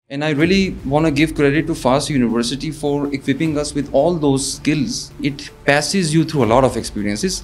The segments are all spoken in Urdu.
And I really want to give credit to FAST University for equipping us with all those skills. It passes you through a lot of experiences.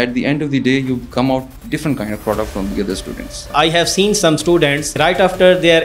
at the end of the day you come out different kind of product from the other students. I have seen some students right after their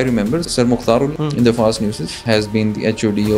I remember Sir Mukhtarul in the FAST News has been the HOD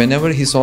whenever he saw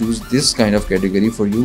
choose this kind of category for you,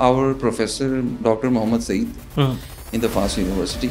our professor Dr. Mohammed Saeed in the FAST University.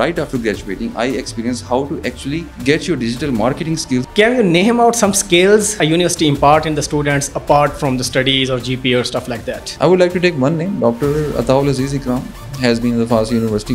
right after graduating, I experienced how to actually get your digital marketing skills. Can you name out some skills a university impart in the students apart from the studies or GPA or stuff like that? I would like to take one name, Dr. Ataul Aziz Ikram. Has been in the FAST University.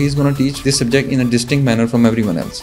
he's gonna teach this subject in a distinct manner from everyone else.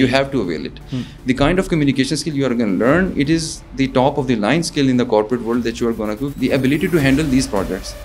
You have to avail it. The kind of communication skill you are going to learn, it is the top of the line skill in the corporate world that you are going to do. The ability to handle these projects,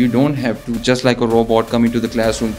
You don't have to just like a robot come into the classroom,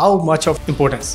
how much of importance?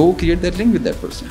Go create that link with that person.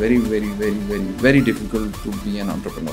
very difficult to be an entrepreneur.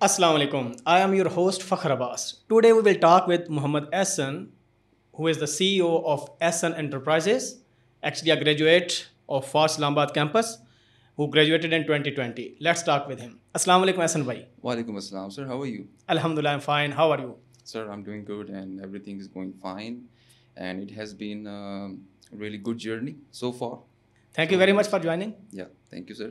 Assalamu alaikum. I am your host Fakhr Abbas. Today we will talk with Muhammad Ehsan, who is the CEO of Ehsan Enterprises, actually a graduate of FAST Islamabad campus, who graduated in 2020. Let's talk with him. Assalamu alaikum Ehsan bhai. Wa alaikum assalam sir, how are you? Alhamdulillah, I'm fine. How are you? Sir, I'm doing good and everything is going fine, and it has been a really good journey so far. Thank you very much for joining. Yeah, thank you sir.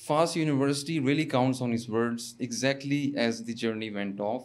FAST University really counts on its words exactly as the journey went off.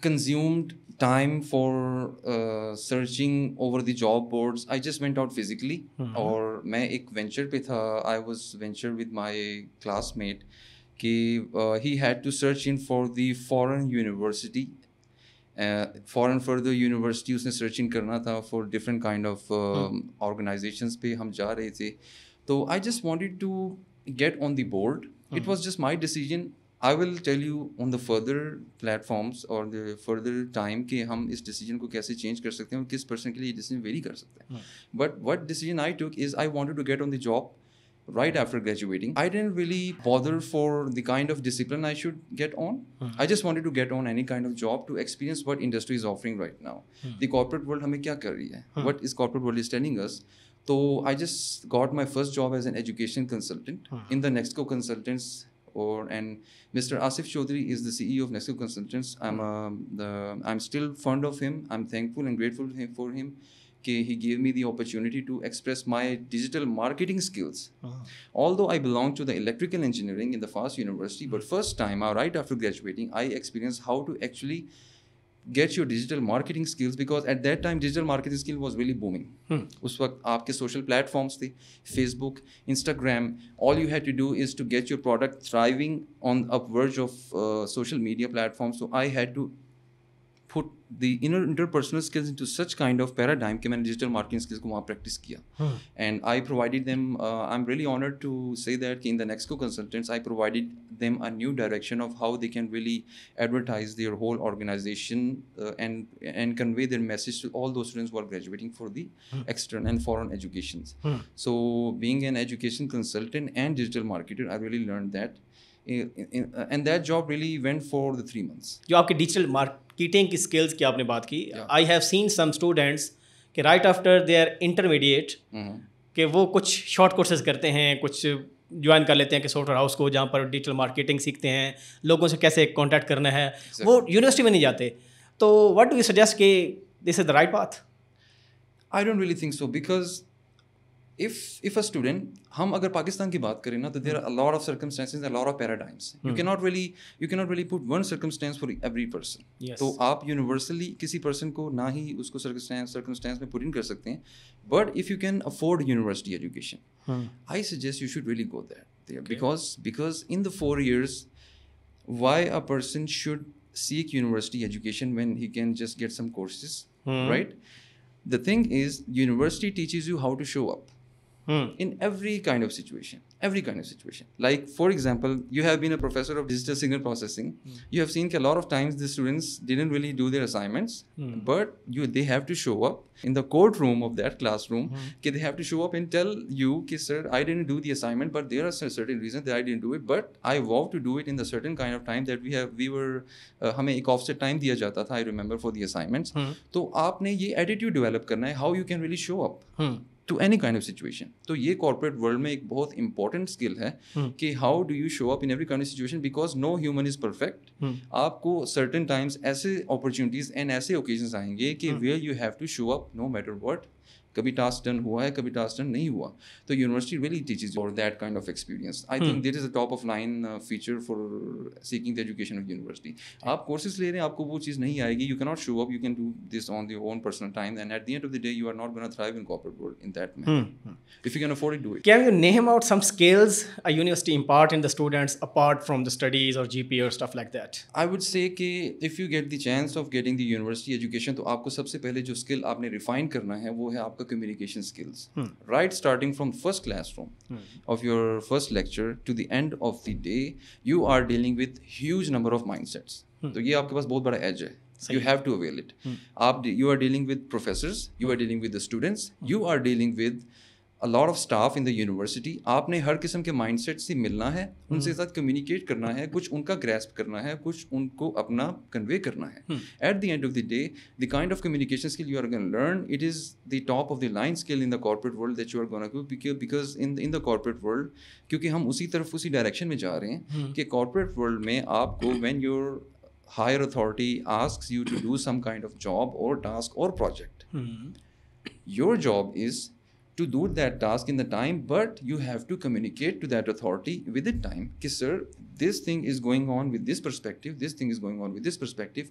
consumed time for searching over the job boards. I just went out physically. اور میں ایک وینچر پہ تھا. I was venture with my classmate کہ he had to search in for the foreign university. Foreign further university اس نے سرچنگ کرنا تھا for different kind of organisations پہ ہم جا رہے تھے. تو I just wanted to get on the board. It was just my decision. I will tell you on the further platforms اور دا فردر ٹائم کہ ہم اس ڈیسیجن کو کیسے چینج کر سکتے ہیں اور کس پرسن کے لیے یہ ڈیسیجن ویری کر سکتے ہیں. But what decision I took is I wanted to get on the job right after graduating. I didn't really bother for the kind of discipline I should get on. I just wanted to get on any kind of job to experience what industry is offering right now. The corporate world hame kya kar rahi hai, what is corporate world is telling us. So I just got my first job as an education consultant in the Nextco Consultants, and Mr. Asif Chaudhary is the CEO of Nextco Consultants. I'm still fond of him. I'm thankful and grateful for him. He gave me the opportunity to express my digital marketing skills. Although I belong to the electrical engineering in the FAST University, but first time right after graduating, I experienced how to actually get your digital marketing skills, because at that time digital marketing skill was really booming. Us waqt aapke social platforms the Facebook, Instagram, all you had to do is to get your product thriving on upwards of social media platforms. So I had to put the interpersonal skills into such kind of paradigm کہ میں نے ڈیجیٹل مارکیٹنگ اسکلس کو وہاں پریکٹس کیا. And I provided them, I am really honoured to say that کہ in the Nexco consultants I provided them a new direction of how they can really advertise their whole organisation and convey their message to all those students who are graduating for the extern and foreign educations. So being an education consultant and digital marketer, I really learn that. And that job really went for the 3 months. جو آپ کی ڈیجیٹل مارکیٹنگ کی اسکلس کی آپ نے بات کی, I have seen some students کہ right after they are intermediate کہ وہ کچھ شارٹ کورسز کرتے ہیں, کچھ جوائن کر لیتے ہیں کہ سافٹ ویئر ہاؤس کو, جہاں پر ڈیجیٹل مارکیٹنگ سیکھتے ہیں, لوگوں سے کیسے کانٹیکٹ کرنا ہے. وہ یونیورسٹی میں نہیں جاتے. تو وٹ ڈو یو سجیسٹ کہ this is the right path? I don't really think so, because if a student, ہم اگر پاکستان کی بات کریں نا, تو there are a lot of circumstances, a lot of paradigms. You cannot really put one circumstance for every person. تو آپ یونیورسلی کسی پرسن کو نہ ہی اس کو circumstance میں put in کر سکتے ہیں. But if you can afford university education, I suggest you should really go there. Because in the 4 years, why a person should seek university education when he can just get some courses, right? The thing is, university teaches you how to show up. In every kind of situation. Like, for example, you have been a professor of digital signal processing. You have seen that a lot of times the students didn't really do their assignments, but they have to show up in the courtroom of that classroom. They have to show up and tell you, sir, I didn't do the assignment, but there are certain reasons that I didn't do it, but I vowed to do it in the certain kind of time that we were, ہمیں ایک offset time دیا جاتا تھا, I remember, for the assignments. تو آپ نے یہ attitude develop کرنا ہے, how you can really show up to any kind of situation. تو یہ کارپوریٹ ورلڈ میں ایک بہت امپورٹنٹ اسکل ہے کہ how do you show up in every kind of situation, because no human is perfect. آپ کو سرٹن ٹائمس ایسے اپرچونیٹیز اینڈ ایسے اوکیزنس آئیں گے کہ where you have to show up no matter what. کبھی ٹاسک ڈن ہوا ہے, کبھی ٹاسک ڈن نہیں ہوا. تو university really teaches for that kind of experience. I think that is a top of line feature for seeking the education of university. آپ کورسز لے رہے ہیں, آپ کو وہ چیز نہیں آئے گی, you cannot show up, you can do this on your own personal time, and at the end of the day you are not gonna thrive in corporate world in that manner. If you can afford it, do it. Can you name out some skills a university impart in the students apart from the studies or GPA or stuff like that? I would say کہ if you get the chance of getting the university education, تو آپ کو سب سے پہلے جو اسکل آپ نے ریفائن کرنا ہے وہ ہے آپ کا communication skills. Right, starting from first classroom of your first lecture to the end of the day, you are dealing with huge number of mindsets. تو یہ آپ کے پاس بہت بڑا ایج ہے. You have to avail it. You are dealing with professors, you are dealing with the students, you are dealing with a lot of staff in the university. آپ نے ہر قسم کے مائنڈ سیٹ سے ملنا ہے, ان سے ساتھ کمیونیکیٹ کرنا ہے, کچھ ان کا گریسپ کرنا ہے, کچھ ان کو اپنا کنوے کرنا ہے. At the end of the day, the kind of communication skill you are going to learn, it is the top of the line skill in the corporate world that you are going to do, because in the corporate world, کیونکہ ہم اسی طرف اسی ڈائریکشن میں جا رہے ہیں کہ corporate world میں آپ کو when your higher authority asks you to do some kind of job or task or project, your job is to do that task in the time, but you have to communicate to that authority with the time کہ sir, this thing is going on with this perspective, this thing is going on with this perspective.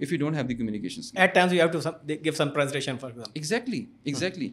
if you don't have the communication skill. At times you have to give some presentation for example. Exactly.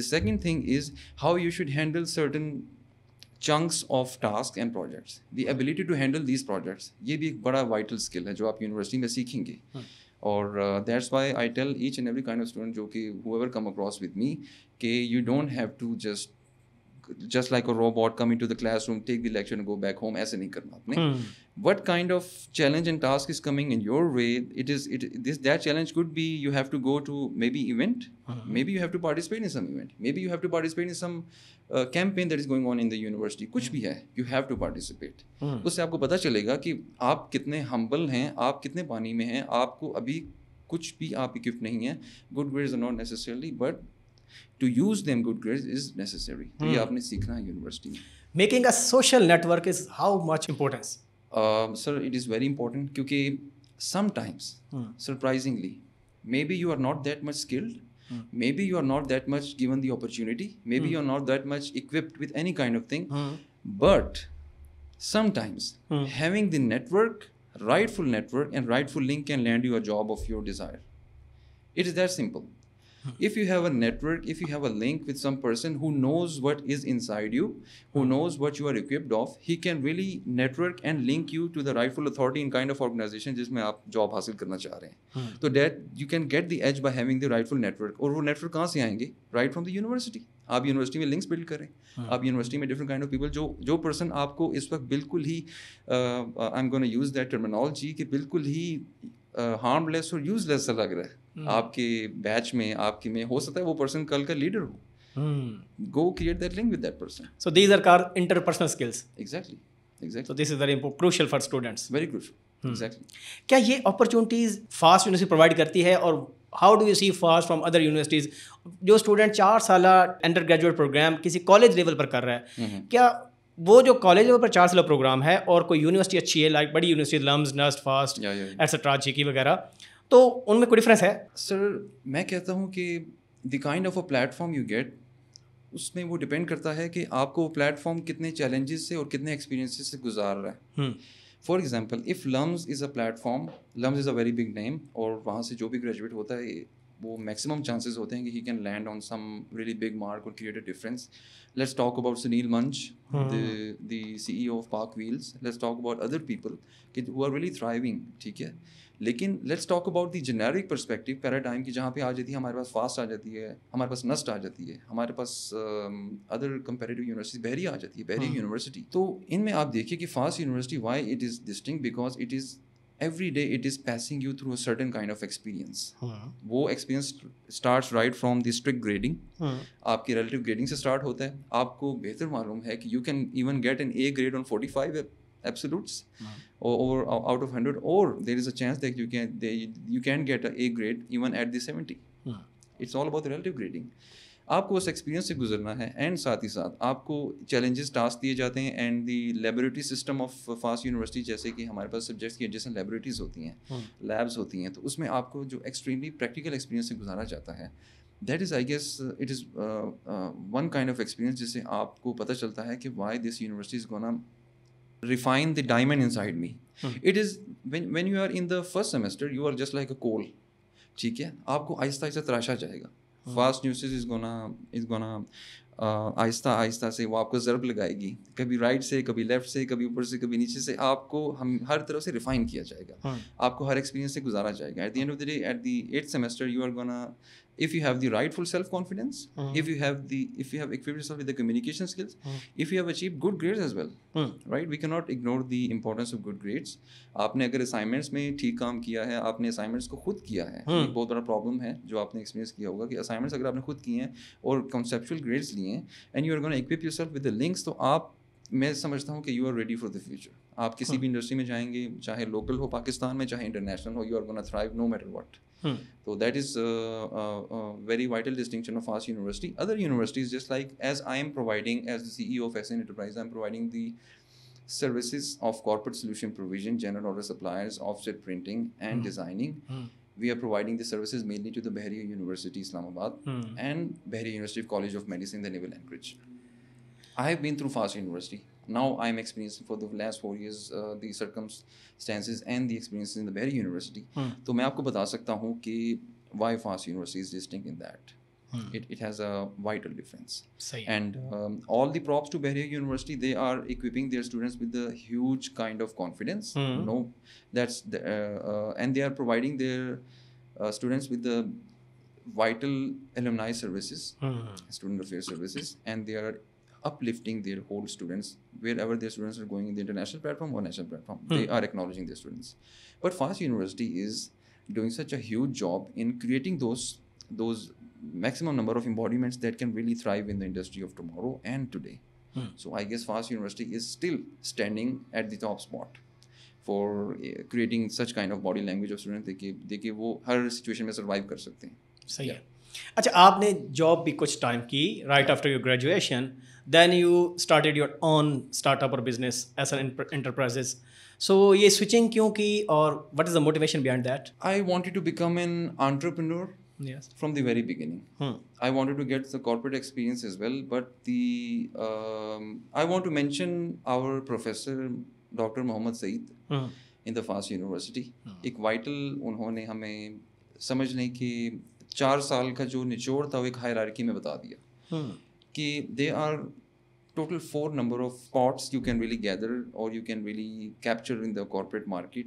The second thing is how you should handle certain chunks of tasks and projects. The ability to handle these projects, یہ بھی ایک بڑا vital skill ہے جو آپ یونیورسٹی میں سیکھیں گے. اور that's why I tell each and every kind of student جو کہ whoever come across with me کہ you don't have to just like a robot come into the classroom, take the lecture and go back home. ایسے نہیں کرنا آپ نے. What kind of challenge and task is coming in your way? That challenge could be you have to go to maybe event, maybe you have to participate in some event, maybe you have to participate in some campaign that is going on in the university. کچھ بھی ہے, you have to participate. اس سے آپ کو پتہ چلے گا کہ آپ کتنے ہمبل ہیں, آپ کتنے پانی میں ہیں, آپ کو ابھی کچھ بھی آپ equipped نہیں ہیں. Good grades are not necessarily, but to use them good grades is necessary. تو یہ آپ نے سیکھنا ہے یونیورسٹی میں. Making a social network is how much importance? Sir, it is very important کیونکہ sometimes surprisingly maybe you are not that much skilled, maybe you are not that much given the opportunity, maybe you are not that much equipped with any kind of thing, but sometimes having the network, rightful network and rightful link can land you a job of your desire. It is that simple. If you have a network, if you have a link with some person who knows what is inside you, who knows what you are equipped of, he can really network and link you to the rightful authority in kind of organization جس میں آپ جاب حاصل کرنا چاہ رہے ہیں. تو that you can get the edge by having the rightful network. اور وہ نیٹورک کہاں سے آئیں گے? Right from the university. آپ یونیورسٹی میں لنکس بلڈ کریں. آپ یونیورسٹی میں ڈفرنٹ کائنڈ آف پیپل جو پرسن آپ کو اس وقت بالکل ہی I am gonna use that terminology کہ بالکل ہی ہارم لیس اور یوز لیس سا لگ رہا ہے آپ کے بیچ میں, آپ کے میں, ہو سکتا ہے وہ پرسن کل کا leader who. Go create that link with that person. So these are called interpersonal skills. Exactly. So this is very crucial for students. Very crucial. Exactly. کیا یہ اپرچونیٹیز فاسٹ یونیورسٹی پرووائڈ کرتی ہے, اور how do you see fast from other universities? جو اسٹوڈنٹ 4 سالہ انڈر گریجویٹ پروگرام کسی کالج لیول پر کر رہا ہے, کیا وہ جو کالج لیول پر 4 سالہ پروگرام ہے اور کوئی یونیورسٹی اچھی ہے لائک بڑی یونیورسٹی لمز, نسٹ, فاسٹ ایٹسٹرا, جی کی وغیرہ, تو ان میں کوئی ڈفرینس ہے؟ سر میں کہتا ہوں کہ the kind of a platform you get, اس میں وہ ڈپینڈ کرتا ہے کہ آپ کو وہ پلیٹ فارم کتنے چیلنجز سے اور کتنے ایکسپیرینسز سے گزار رہا ہے. For example if LUMS is a plate form, LUMS is a very big name, اور وہاں سے جو بھی گریجویٹ ہوتا ہے وہ میکسیمم چانسز ہوتے ہیں کہ he can land on some really big mark اور create a difference. Let's talk about Sunil Munj, the CEO of Park Wales. Let's talk about other people who are really thriving. ٹھیک ہے, لیکن let's talk about the generic perspective paradigm کی, جہاں پہ آ جاتی ہے ہمارے پاس فاسٹ آ جاتی ہے, ہمارے پاس نسٹ آ جاتی ہے, ہمارے پاس ادر کمپیریٹیو یونیورسٹی بحری آ جاتی ہے, بحری یونیورسٹی. تو ان میں آپ دیکھیے کہ fast university why it is distinct, because it is every day it is passing you through a certain kind of experience. وہ experience starts right from the strict grading. آپ کی relative grading سے start ہوتا ہے. آپ کو بہتر معلوم ہے کہ you can even get an A grade on 45 absolutes or out of 100, or there is a chance that you can get a grade even at the 70. It's all about the relative grading. آپ کو اس ایکسپیرینس سے گزرنا ہے, اینڈ ساتھ ہی ساتھ آپ کو چیلنجز ٹاسک دیے جاتے ہیں. And the laboratory system of fast university, جیسے کہ ہمارے پاس سبجیکٹس کی ایڈجسٹنٹ لیبوریٹریز ہوتی ہیں, لیبس ہوتی ہیں, تو اس میں آپ کو جو ایکسٹریملی پریکٹیکل ایکسپیرینس سے گزارا جاتا ہے, that is I guess it is one kind of experience جس سے آپ کو پتہ چلتا ہے کہ why this university is gonna refine the diamond inside me. It is when you are in the first semester you are just like a coal. ٹھیک ہے, آپ کو آہستہ آہستہ تراشا جائے گا. فاسٹ نیوزز از گونا آہستہ آہستہ سے وہ آپ کو ضرب لگائے گی, کبھی رائٹ سے, کبھی لیفٹ سے, کبھی اوپر سے, کبھی نیچے سے. آپ کو ہم ہر طرف سے ریفائن کیا جائے گا, آپ کو ہر ایکسپیرینس سے گزارا جائے گا. At the end of the day, at the 8th semester you are gonna, if you have the rightful self confidence, if you have equipped yourself with the communication skills, if you have achieved good grades as well, right, we cannot ignore the importance of good grades. آپ نے اگر اسائنمنٹس میں ٹھیک کام کیا ہے, آپ نے اسائنمنٹس کو خود کیا ہے, ایک بہت بڑا پرابلم ہے جو آپ نے ایکسپیرینس کیا ہوگا کہ اسائنمنٹس اگر آپ نے خود کیے ہیں اور کنسیپچوئل گریڈس لیے ہیں, and you are gonna equip yourself with the links, تو آپ, میں سمجھتا ہوں کہ you are ready for the future. آپ کسی بھی انڈسٹری میں جائیں گے, چاہے لوکل ہو پاکستان میں, چاہے انٹرنیشنل ہو, you are gonna thrive no matter what. So that is very vital distinction of fast university. Other universities, just like as I am providing as the CEO of SN Enterprise, I am providing the services of corporate solution provision, general order suppliers, offset printing and designing. we are providing the services mainly to the Bahria University Islamabad and Bahria University College of Medicine, the Naval Anchorage. I have been through FAST University. Now I am experiencing for the last 4 years the circumstances and the experiences in the Bahria University. تو میں آپ کو بتا سکتا ہوں کہ why FAST University is distinct in that. It has a vital difference. And all the props to Bahria University, they are equipping their students with the huge kind of confidence. No, that's and they are providing their students with the vital alumni services, student affairs services, and they are uplifting their whole students wherever their students are going in the international platform or national platform. They are acknowledging their students. But FAST University is doing such a huge job in creating those maximum number of embodiments that can really thrive in the industry of tomorrow and today. So I guess FAST University is still standing at the top spot for creating such kind of body language of students کہ وہ ہر سچویشن میں سروائیو کر سکتے ہیں. صحیح ہے. اچھا, آپ نے جاب بھی کچھ ٹائم کی right after your graduation, then you started your own start up اور business as an enterprises. So یہ سوئچنگ کیوں کی اور what is the motivation behind that? I wanted to become an entrepreneur from the very beginning. I wanted to get the corporate experience as well, but I want to mention our professor Dr. Mohammad Saeed in the FAST University. ایک وائٹل انہوں نے ہمیں سمجھنے کی 4 سال کا جو نچوڑ تھا وہ ایک ہائرارکی میں بتا دیا کہ they are total 4 number of spots you can really gather اور you can really capture in the corporate market.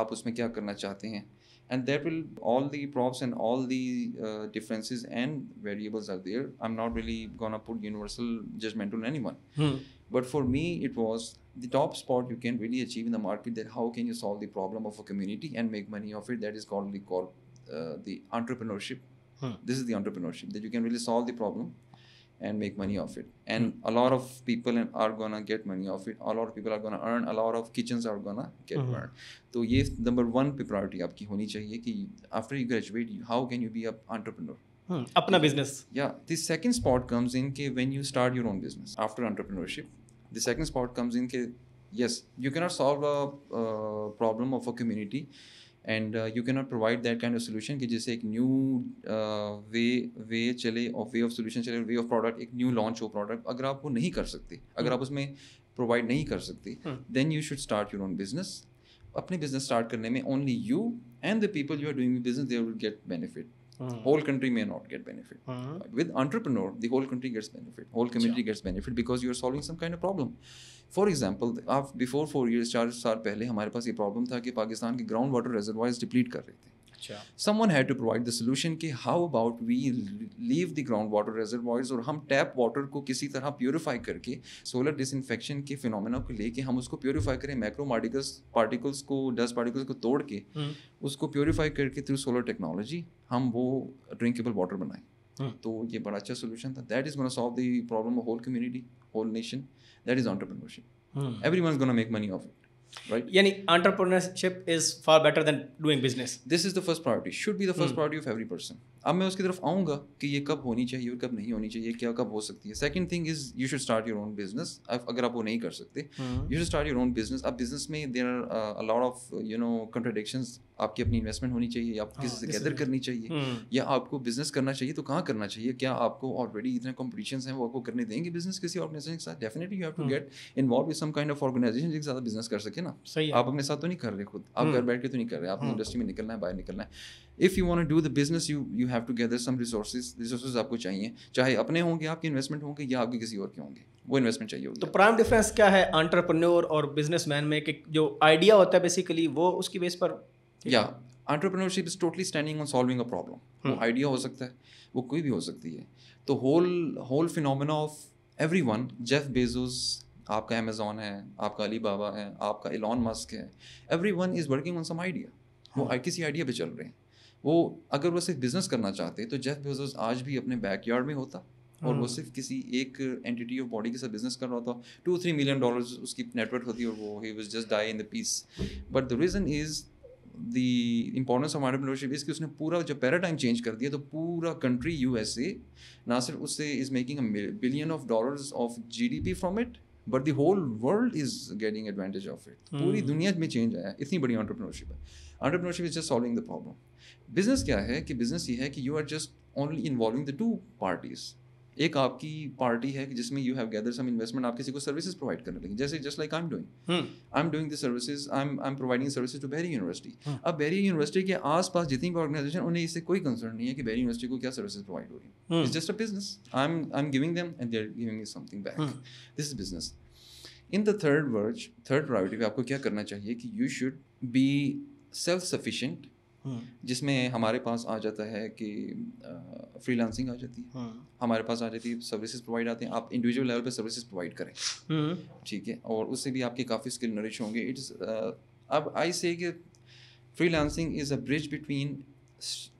آپ اس میں کیا کرنا چاہتے ہیں, and that will all the props and all the differences and variables are there. I'm not really gonna put universal judgment on anyone, but for me it was the top spot you can really achieve in the market, that how can you solve the problem of a community and make money of it. That is called the entrepreneurship. This is the entrepreneurship, that you can really solve the problem and make money of it, and a lot of people are gonna get money of it, a lot of people are gonna earn, a lot of kitchens are gonna get burned. تو یہ number 1 پہ priority آپ کی ہونی چاہیے کہ after you graduate how can you be an entrepreneur, اپنا business. Yeah, the second spot comes in کہ when you start your own business after entrepreneurship, the second spot comes in کہ yes, you cannot solve a problem of a community and you cannot provide that kind of solution کہ جیسے ایک نیو وے چلے اور وے آف سولوشن چلے, وے آف پروڈکٹ, ایک نیو لانچ ہو پروڈکٹ, اگر آپ وہ نہیں کر سکتے, اگر آپ اس میں پرووائڈ نہیں کر سکتے, then you should start your own business. اپنے بزنس اسٹارٹ کرنے میں only you and the people you are doing business they will get benefit. Whole country may not get benefit. With entrepreneur, the whole country gets benefit. Whole community gets benefit because you are solving some kind of problem. For example, before 4 years, 4 سال پہلے ہمارے پاس یہ پرابلم تھا کہ پاکستان کے گراؤنڈ واٹر ریزروائرز ڈپلیٹ کر رہے تھے. Someone had to provide the solution کہ how about we leave the ground water reservoirs اور ہم ٹیپ واٹر کو کسی طرح پیوریفائی کر کے سولر ڈس انفیکشن کے فینومینا کو لے کے ہم اس کو پیوریفائی کریں, مائکرو پارٹیکلس کو, ڈسٹ پارٹیکلس کو توڑ کے اس کو پیوریفائی کر کے تھرو سولر ٹیکنالوجی ہم وہ ڈرنکیبل واٹر بنائیں. تو یہ بڑا اچھا سولوشن تھا. That is gonna solve the problem of whole community, whole nation. That is entrepreneurship. Every one is gonna make money of it. Right? Yani entrepreneurship is far better than doing business. This is the first priority, should be the first priority of every person. اب میں اس کی طرف آؤں گا کہ یہ کب ہونی چاہیے اور کب نہیں ہونی چاہیے, کیا کب ہو سکتی ہے. Second thing is you should start your own business. اگر آپ وہ نہیں کر سکتے, you should start your own business. اب بزنس میں there are a lot of contradictions. آپ کی اپنی انویسٹمنٹ ہونی چاہیے, یا آپ کسی سے گیدر کرنی چاہیے, یا آپ کو بزنس کرنا چاہیے تو کہاں کرنا چاہیے. کیا آپ کو آلریڈی اتنے کمپٹیشنس ہیں وہ آپ کو کرنے دیں گے بزنس کسی آرگنائزیشن کے ساتھ؟ Definitely you have to get involve with some kind of organization جس کے ساتھ بزنس کر سکے نا. آپ اپنے ساتھ تو نہیں کر رہے خود, آپ گھر بیٹھ کے تو نہیں کر رہے, آپ نے انڈسٹری میں نکلنا ہے, باہر نکلنا ہے. If you want to do the business, you have to gather some resources آپ کو چاہیے, چاہے اپنے ہوں گے, آپ کے انویسٹمنٹ ہوں گے, یا آپ کے کسی اور کے ہوں گے, وہ انویسٹمنٹ چاہیے ہوگی. تو پرائم ڈفرینس کیا ہے انٹرپرینور اور بزنس مین میں, کہ جو آئیڈیا ہوتا ہے بیسیکلی وہ اس کی بیس پر. یا entrepreneurship is totally standing on solving a problem. وہ آئیڈیا ہو سکتا ہے, وہ کوئی بھی ہو سکتی ہے. تو whole phenomena of every one, Jeff Bezos آپ کا امیزون ہے, آپ کا علی بابا ہے, آپ کا ایلون مسک ہے, every one is working on some idea. وہ کسی آئیڈیا پہ چل رہے ہیں. وہ اگر وہ صرف بزنس کرنا چاہتے تو جیف بیزوس آج بھی اپنے بیک یارڈ میں ہوتا, اور وہ صرف کسی ایک اینٹیٹی آف باڈی کے ساتھ بزنس کر رہا ہوتا. $2-3 million اس کی نیٹ ورتھ ہوتی, اور وہ he was just die in the piece. But the reason is the importance of entrepreneurship اس کہ اس نے پورا جو پیراڈائم چینج کر دیا. تو پورا کنٹری USA نہ صرف اس سے is making $1 billion of GDP from it, but the whole world is getting advantage of it. پوری دنیا میں چینج آیا ہے, اتنی بڑی انٹرپرینورشپ ہے. Entrepreneurship is just solving the problem. Business کیا ہے کہ بزنس یہ ہے کہ you are just only involving the two parties. ایک آپ کی پارٹی ہے کہ جس میں you have gather some investment, آپ کسی کو سروسز پرووائڈ کرنے لگیں, جیسے just like I am doing the services, I am providing services to Barry University. اب بیری یونیورسٹی کے آس پاس جتنی بھی آرگنائزیشن, انہیں اس سے کوئی کنسرن نہیں ہے کہ بیری یونیورسٹی کو کیا سروسز پرووائڈ ہو رہی ہیں. It's just a business. I am giving them and they are giving me something back. This is business. In the third priority پہ آپ کو کیا کرنا چاہیے کہ you should be self sufficient, جس میں ہمارے پاس آ جاتا ہے کہ فری لانسنگ آ جاتی ہے, ہمارے پاس آ جاتی ہے سروسز پرووائڈ آتے ہیں. آپ انڈیویجول لیول پہ سروسز پرووائڈ کریں, ٹھیک ہے, اور اس سے بھی آپ کے کافی اسکل نرش ہوں گے. اٹس اب آئی سے کہ free lancing is a bridge between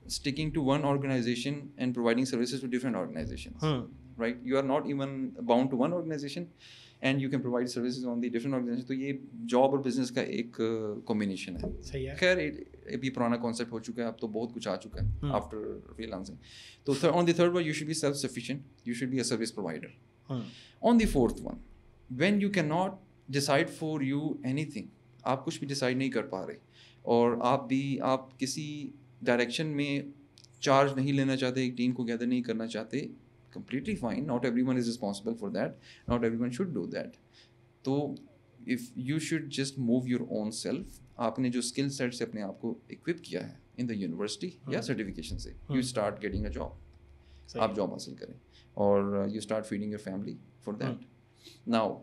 sticking to one organization and providing services to different organizations, right? You are not even bound to one organization and you can provide services on the different organizations. تو یہ جاب اور بزنس کا ایک کمبینیشن ہے. خیر یہ بھی پرانا کانسیپٹ ہو چکا ہے, اب تو بہت کچھ آ چکا ہے آفٹر فری لانسنگ. تو on the third one you should be self sufficient, you should be a service provider. On the fourth one, when you cannot decide for you anything, آپ کچھ بھی ڈیسائڈ نہیں کر پا رہے اور آپ کسی ڈائریکشن میں چارج نہیں لینا چاہتے, ایک ٹیم کو گیدر نہیں کرنا چاہتے, completely fine. Not everyone is responsible for that. Not everyone should do that. تو if you should just move your own self, آپ نے جو اسکل سیٹ سے اپنے آپ کو اکوپ کیا ہے ان دا یونیورسٹی یا سرٹیفکیشن سے, you start getting a job, آپ جاب حاصل کریں اور you start feeding your family for that. Now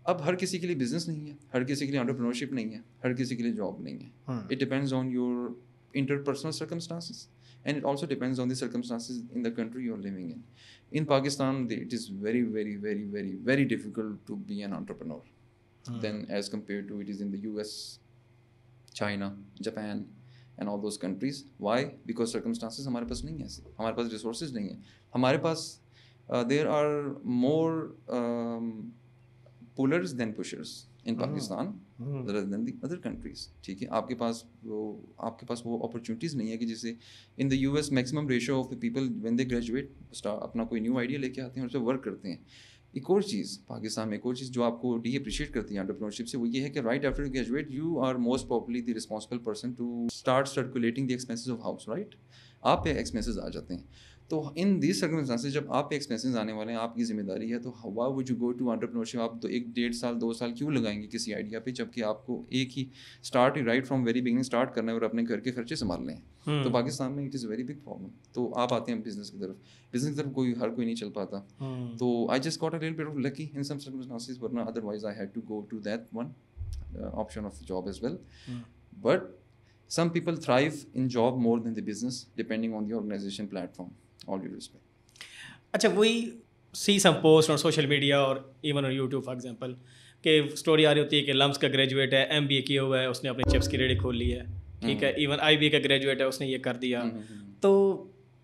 اب ہر کسی کے لیے بزنس نہیں ہے, ہر کسی کے لیے انٹرپرینورشپ نہیں ہے, ہر کسی کے لیے جاب نہیں ہے. It depends on your interpersonal circumstances and it also depends on the circumstances in the country you're living in. In Pakistan it is very very very very very difficult to be an entrepreneur than as compared to it is in the US, China, Japan and all those countries. Why? Because circumstances ہمارے پاس نہیں ہیں, ہمارے پاس resources نہیں ہیں, ہمارے پاس there are more pullers than pushers in Pakistan rather than the other countries. ٹھیک ہے, آپ کے پاس وہ اپرچونیٹیز نہیں ہے کہ جسے in the U S maximum ratio of the people when they graduate اپنا کوئی نیو آئیڈیا لے کے آتے ہیں اور اس پہ ورک کرتے ہیں. ایک اور چیز پاکستان میں, ایک اور چیز جو آپ کو ڈی اپریشیٹ کرتی ہے انٹرپرینورشپ سے, وہ یہ ہے کہ right after you graduate you are most properly the responsible person to start circulating the expenses of house, right? آپ پہ ایکسپینسز آ جاتے ہیں. تو ان دیز سرکمسٹانسز جب آپ پہ ایکسپینسز آنے والے ہیں, آپ کی ذمہ داری ہے, تو why would you go to entrepreneurship? آپ تو 1-1.5 سال 2 سال کیوں لگائیں گے کسی آئیڈیا پہ, جب کہ آپ کو ایک ہی start right from very beginning start کرنا ہے اور اپنے گھر کے خرچے سنبھالنے ہیں. تو پاکستان میں it is very big problem. تو آپ آتے ہیں بزنس کی طرف, بزنس کی طرف ہر کوئی نہیں چل پاتا. تو I just got a little bit of lucky in some circumstances, ورنہ otherwise I had to go to that one option of job as well. But some people thrive in job more than the business depending on the organisation platform. All due respect. اچھا, وہی سی سم پوسٹ اور سوشل میڈیا اور ایون اور یوٹیوب فار ایگزامپل کہ اسٹوری آ رہی ہوتی ہے کہ لمس کا گریجویٹ ہے, MBA کیا ہوا ہے, اس نے اپنی چپس کی ریڑھی کھول لی ہے, ٹھیک ہے, ایون IBA کا گریجویٹ ہے, اس نے یہ کر دیا. تو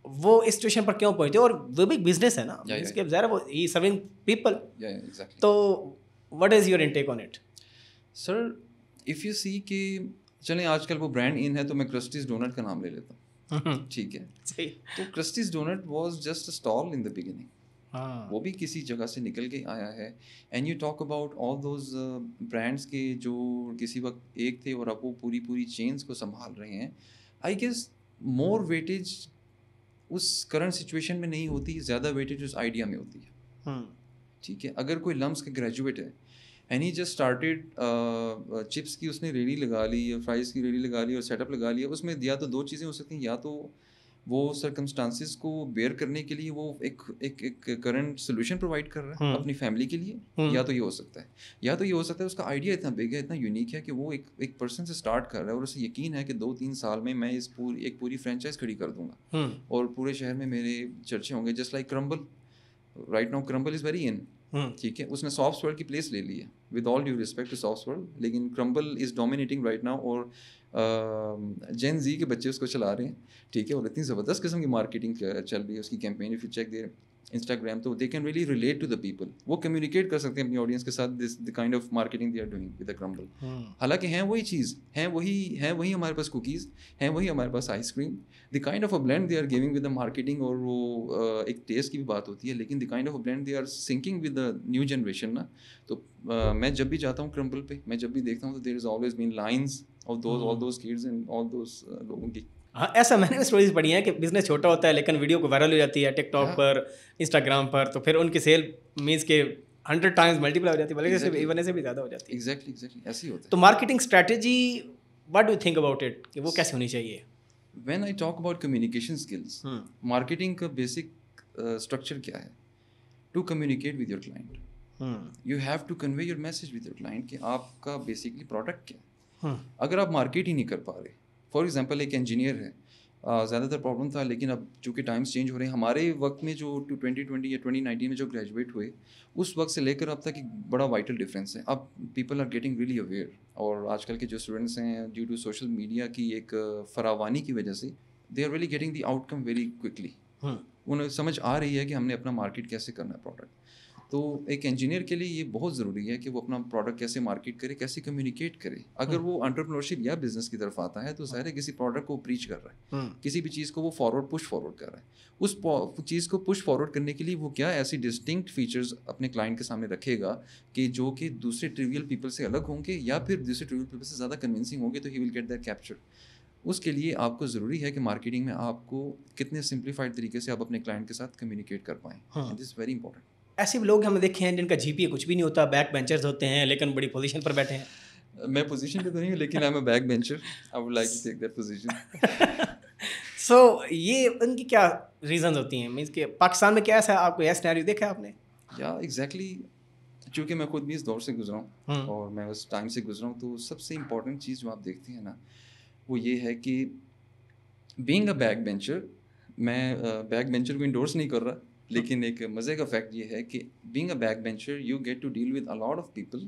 وہ اس سچویشن پر کیوں پہنچتے, اور وہ بھی بزنس ہے نا, اس کے ظاہر وہ ہی سرونگ پیپل. تو what is your intake on it? Sir if you see کہ چلیں آج کل وہ برانڈ ان ہے, تو میں کرسٹیز ڈونٹ کا نام لے لیتا ہوں, ٹھیک ہے. تو Christie's donut was just a stall in the beginning, وہ بھی کسی جگہ سے نکل کے آیا ہے. And you talk about all those brands کے جو کسی وقت ایک تھے اور اب وہ پوری چینز کو سنبھال رہے ہیں. آئی گیس مور ویٹیج اس کرنٹ سچویشن میں نہیں ہوتی, زیادہ ویٹیج اس آئیڈیا میں ہوتی ہے, ٹھیک ہے. اگر کوئی لمس کا گریجویٹ ہے and he just started chips کی اس نے ریڑھی لگا لی یا فرائز کی ریڑھی لگا لی اور سیٹ اپ لگا لیا, اس میں یا تو 2 چیزیں ہو سکتی ہیں, یا تو وہ سرکمسٹانسز کو بیئر کرنے کے لیے وہ ایک کرنٹ سولوشن پرووائڈ کر رہا ہے اپنی فیملی کے لیے, یا تو یہ ہو سکتا ہے اس کا آئیڈیا اتنا بگ ہے, اتنا یونیک ہے کہ وہ ایک پرسن سے اسٹارٹ کر رہا ہے اور اسے یقین ہے کہ 2-3 سال میں اس ایک پوری فرینچائز کھڑی کر دوں گا اور پورے شہر میں میرے چرچے ہوں گے. Just like Crumbl, right now Crumbl is very in, ٹھیک ہے. اس نے سافٹ ورلڈ کی پلیس لے لی ہے, with all due respect to soft world, لیکن Crumbl is dominating right now اور جین زی کے بچے اس کو چلا رہے ہیں, ٹھیک ہے. اور اتنی زبردست قسم کی مارکیٹنگ چل رہی ہے اس کی campaign. If you check their Instagram, تو they can really relate to the people. وہ کمیونیکیٹ کر سکتے ہیں اپنی آڈینس کے ساتھ the kind of marketing they are doing with the Crumbl. حالانکہ ہیں وہی چیز, ہیں وہی ہمارے پاس کوکیز, ہیں وہی ہمارے پاس ice cream. The kind of a blend they are giving with the marketing, اور وہ ایک ٹیسٹ کی بھی بات ہوتی ہے, لیکن the kind of a blend they are syncing with the new generation نا. تو میں جب بھی جاتا ہوں کرمبل پہ, میں جب بھی دیکھتا ہوں تو there is always been lines of all those kids and all those لوگوں کی. ہاں ایسا میں نے اسٹوریز پڑھی ہیں کہ بزنس چھوٹا ہوتا ہے لیکن ویڈیو کو وائرل ہو جاتی ہے ٹک ٹاک پر, انسٹاگرام پر, تو پھر ان کی سیل مینس کے 100 ٹائمز ملٹیپلائی ہو جاتی ہے, بلکہ ایون ایسے بھی زیادہ ہو جاتی ہے. ایگزیکٹلی ایسے ہی ہوتا ہے. تو marketing strategy what do you think about it, کہ وہ کیسے ہونی چاہیے؟ When I talk about communication skills, marketing کا بیسک اسٹرکچر کیا ہے؟ To communicate with your client. You have to convey your message with your client کہ آپ کا بیسکلی پروڈکٹ کیا ہے. اگر آپ مارکیٹ ہی نہیں کر پا رہے, فار ایگزامپل ایک انجینئر ہے, زیادہ تر پرابلم تھا, لیکن اب چونکہ ٹائمس چینج ہو رہے ہیں, ہمارے وقت میں جو 2020 یا 2019 میں جو گریجویٹ ہوئے, اس وقت سے لے کر اب تک ایک بڑا وائٹل ڈفرینس ہے. اب people are getting really aware, اور آج کل کے جو اسٹوڈنٹس ہیں ڈیو ٹو سوشل میڈیا کی ایک فراوانی کی وجہ سے they are really getting the outcome very quickly. انہیں سمجھ آ رہی ہے کہ ہم نے اپنا مارکیٹ کیسے کرنا ہے پروڈکٹ. تو ایک انجینئر کے لیے یہ بہت ضروری ہے کہ وہ اپنا پروڈکٹ کیسے مارکیٹ کرے, کیسے کمیونیکیٹ کرے. اگر وہ انٹرپرینورشپ یا بزنس کی طرف آتا ہے تو ظاہر ہے کسی پروڈکٹ کو پریچ کر رہا ہے, کسی بھی چیز کو وہ پش فارورڈ کر رہا ہے. اس چیز کو پش فارورڈ کرنے کے لیے وہ کیا ایسی ڈسٹنکٹ فیچرز اپنے کلائنٹ کے سامنے رکھے گا کہ جو کہ دوسرے ٹریویل پیپل سے الگ ہوں گے, یا پھر دوسرے ٹریویل پیپل سے زیادہ کنونسنگ ہوں گے, تو ہی ول گیٹ دیٹ کیپچر. اس کے لیے آپ کو ضروری ہے کہ مارکیٹنگ میں آپ کو کتنے سمپلیفائڈ طریقے سے آپ اپنے کلائنٹ کے ساتھ کمیونیکیٹ کر پائیں. دس از ویری امپورٹنٹ. ایسے بھی لوگ ہم نے دیکھے ہیں جن کا جی پی اے کچھ بھی نہیں ہوتا, بیک بینچرز ہوتے ہیں لیکن بڑی پوزیشن پر بیٹھے ہیں. میں پوزیشن پہ تو نہیں ہوں, لیکن I am a back bencher. I would like to take that position. So یہ ان کی کیا ریزنز ہوتی ہیں, مینس کہ پاکستان میں کیا ایسا آپ کو یہ سینیریو دیکھا ہے آپ نے؟ یا ایگزیکٹلی, چونکہ میں خود بھی اس دور سے گزرا ہوں اور میں اس ٹائم سے گزرا ہوں, تو سب سے امپورٹنٹ چیز جو آپ دیکھتے ہیں نا, وہ یہ ہے کہ بینگ اے بیک بینچر, میں بیک بینچر کو انڈورس نہیں کر رہا, لیکن ایک مزے کا فیکٹ یہ ہے کہ being a back bencher you get to deal with a lot of people,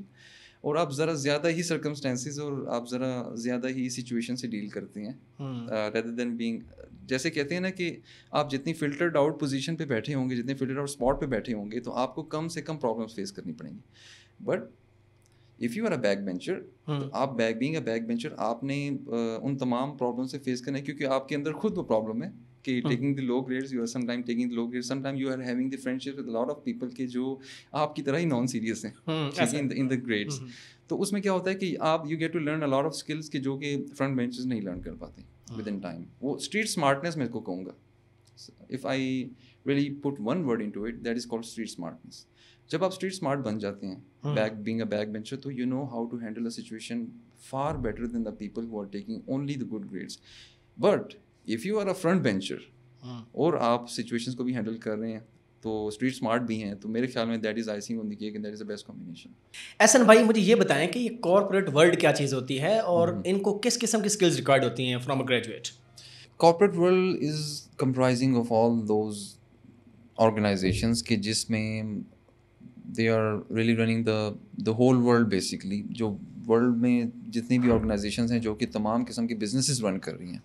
اور آپ ذرا زیادہ ہی سرکمسٹانسز اور آپ ذرا زیادہ ہی سچویشن سے ڈیل کرتے ہیں, ریدر دین بینگ, جیسے کہتے ہیں نا کہ آپ جتنی فلٹرڈ آؤٹ پوزیشن پہ بیٹھے ہوں گے, جتنے فلٹرڈ آؤٹ اسپاٹ پہ بیٹھے ہوں گے, تو آپ کو کم سے کم پرابلمس فیس کرنی پڑیں گی. But if you are a back bencher, آپ بینگ اے بیک بینچر آپ نے ان تمام پرابلم سے فیس کرنا ہے, کیونکہ آپ کے اندر خود وہ پرابلم ہے کہ taking the low grades, you are some time taking the low grades, some time you are having the friendship with lot of people کے جو آپ کی طرح ہی نان سیریس ہیں ان دا گریڈس. تو اس میں کیا ہوتا ہے کہ آپ you get to learn a lot of skills کہ جو کہ فرنٹ بینچز نہیں لرن کر پاتے ود ان ٹائم. وہ اسٹریٹ اسمارٹنیس میں اس کو کہوں گا. If I really put one word into it, that is called street smartness. جب آپ اسٹریٹ اسمارٹ بن جاتے ہیں بینگ اے بیک بینچر, تو you know how to handle a situation for better than the people who are taking only the good grades. But if you are a front bencher اور آپ سچویشنس کو بھی ہینڈل کر رہے ہیں تو اسٹریٹ اسمارٹ بھی ہیں, تو میرے خیال میں that is icing on the cake and that is the best combination. Ahsan بھائی مجھے یہ بتائیں کہ یہ کارپوریٹ ورلڈ کیا چیز ہوتی ہے اور ان کو کس قسم کی اسکلز ریکوائرڈ ہوتی ہیں from a graduate? Corporate world is comprising of all those organizations کہ جس میں they are really running the whole world. Basically جو ورلڈ میں جتنی بھی آرگنائزیشنز ہیں جو کہ تمام قسم کے بزنسز رن کر رہی ہیں,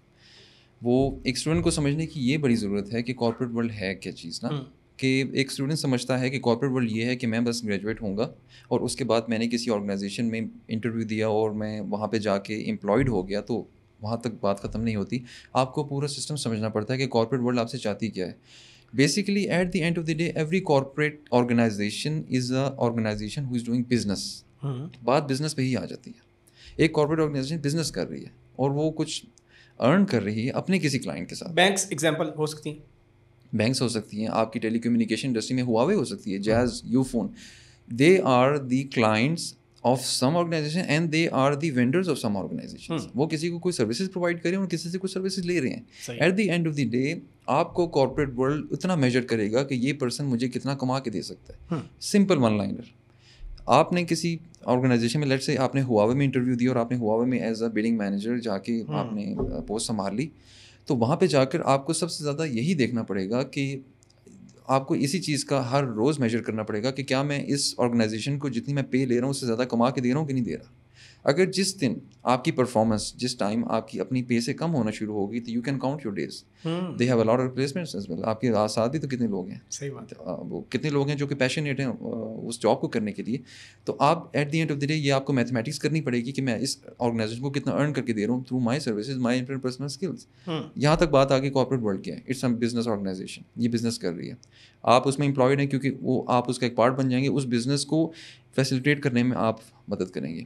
وہ ایک اسٹوڈنٹ کو سمجھنے کی یہ بڑی ضرورت ہے کہ کارپوریٹ ورلڈ ہے کیا چیز نا. کہ ایک اسٹوڈنٹ سمجھتا ہے کہ کارپوریٹ ورلڈ یہ ہے کہ میں بس گریجویٹ ہوں گا اور اس کے بعد میں نے کسی آرگنائزیشن میں انٹرویو دیا اور میں وہاں پہ جا کے امپلائڈ ہو گیا, تو وہاں تک بات ختم نہیں ہوتی. آپ کو پورا سسٹم سمجھنا پڑتا ہے کہ کارپوریٹ ورلڈ آپ سے چاہتی کیا ہے. Basically at the end of the day every corporate organization is a organization who is doing business. بات بزنس پہ ہی آ جاتی ہے. ایک کارپوریٹ آرگنائزیشن بزنس کر رہی ہے اور وہ کچھ ارن کر رہی ہے اپنے کسی کلائنٹ کے ساتھ. بینکس ایگزامپل ہو سکتی ہیں, بینکس ہو سکتی ہیں, آپ کی ٹیلی کمیونیکیشن انڈسٹری میں ہواوے ہو سکتی ہے, Jazz, Ufone. They are the clients of some organization and they are the vendors of some organization. وہ کسی کو کوئی سروسز پرووائڈ کریں اور کسی سے کوئی سروسز لے رہے ہیں. At the end of the day آپ کو کارپوریٹ ورلڈ اتنا میجر کرے گا کہ یہ پرسن مجھے کتنا کما کے دے سکتا ہے. سمپل ون لائنر, آپ نے کسی آرگنائزیشن میں لیٹ سے آپ نے ہواوے میں انٹرویو دیا اور آپ نے ہواوے میں ایز اے بلڈنگ مینیجر جا کے آپ نے پوسٹ سنبھال لی, تو وہاں پہ جا کر آپ کو سب سے زیادہ یہی دیکھنا پڑے گا کہ آپ کو اسی چیز کا ہر روز میجر کرنا پڑے گا کہ کیا میں اس آرگنائزیشن کو جتنی میں پے لے رہا ہوں اس سے زیادہ کما کے دے رہا ہوں کہ نہیں دے رہا. اگر جس دن آپ کی پرفارمنس جس ٹائم آپ کی اپنی پے سے کم ہونا شروع ہوگی تو you can count your days. They have a lot of replacements as well. آپ کے ساتھ بھی تو کتنے لوگ ہیں, صحیح بات ہے, وہ کتنے لوگ ہیں جو کہ پیشنیٹ ہیں اس جاب کو کرنے کے لیے. تو آپ at the end of the day یہ آپ کو میتھمیٹکس کرنی پڑے گی کہ میں اس آرگنائزیشن کو کتنا ارن کر کے دے رہا ہوں through my services, my interpersonal skills. یہاں تک بات آگے کارپوریٹ ورلڈ کی ہے. اٹس اے بزنس آرگنائزیشن, یہ بزنس کر رہی ہے, آپ اس میں امپلائڈ ہیں کیونکہ وہ آپ اس کا ایک پارٹ بن جائیں گے. اس بزنس کو فیسیلیٹیٹ کرنے میں آپ مدد کریں گے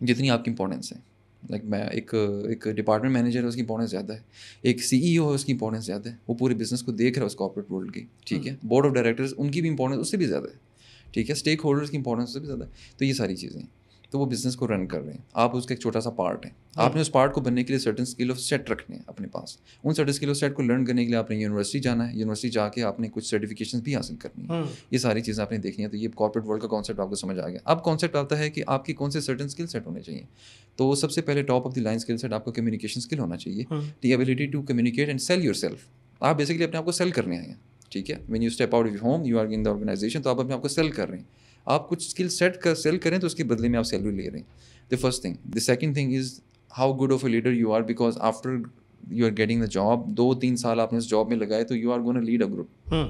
جتنی آپ کی امپورٹنس ہے. لائک میں ایک ڈپارٹمنٹ مینیجر ہے, اس کی امپورٹنس زیادہ ہے. ایک سی ای او ہے, اس کی امپورٹنس زیادہ ہے. وہ پورے بزنس کو دیکھ رہا ہے اس کارپوریٹ ورلڈ کی, ٹھیک ہے. بورڈ آف ڈائریکٹرز, ان کی بھی امپورٹنس اس سے بھی زیادہ ہے, ٹھیک ہے. اسٹیک ہولڈرس کی امپورٹنس اس سے بھی زیادہ ہے. تو یہ ساری چیزیں, تو وہ بزنس کو رن کر رہے ہیں, آپ اس کا ایک چھوٹا سا پارٹ ہے. آپ نے اس پارٹ کو بننے کے لیے سرٹن اسکل آف سیٹ رکھنے ہیں اپنے پاس. In certain skill of set کو لرن کرنے کے لیے آپ نے یونیورسٹی جانا ہے. یونیورسٹی جا کے آپ نے کچھ سرٹیفکیشن بھی حاصل کرنی ہے. یہ ساری چیزیں آپ نے دیکھنی ہے. تو یہ کارپوریٹ ورلڈ کا کانسیپٹ آپ کو سمجھ آ گیا. اب کانسیپٹ آتا ہے کہ آپ کی کون سے سرٹن اسکل سیٹ ہونے چاہیے. تو سب سے پہلے top of the line skill set آپ کو کمیونیکیشن اسکل ہونا چاہیے. The ability to communicate and sell yourself. آپ بیسکلی اپنے آپ کو سیل کرنے آئے ہیں, ٹھیک ہے. When you step out of your home, you are in the organisation, تو آپ اپنے آپ کو سیل کر رہے ہیں. آپ کچھ اسکل سیٹ کر سیل کریں تو اس کے بدلے میں آپ سیلری لے رہے ہیں. The first thing. The second thing is how good of a leader you are, because after you are getting the job, 2-3 سال آپ نے اس جاب میں لگائے تو you are going to lead a group.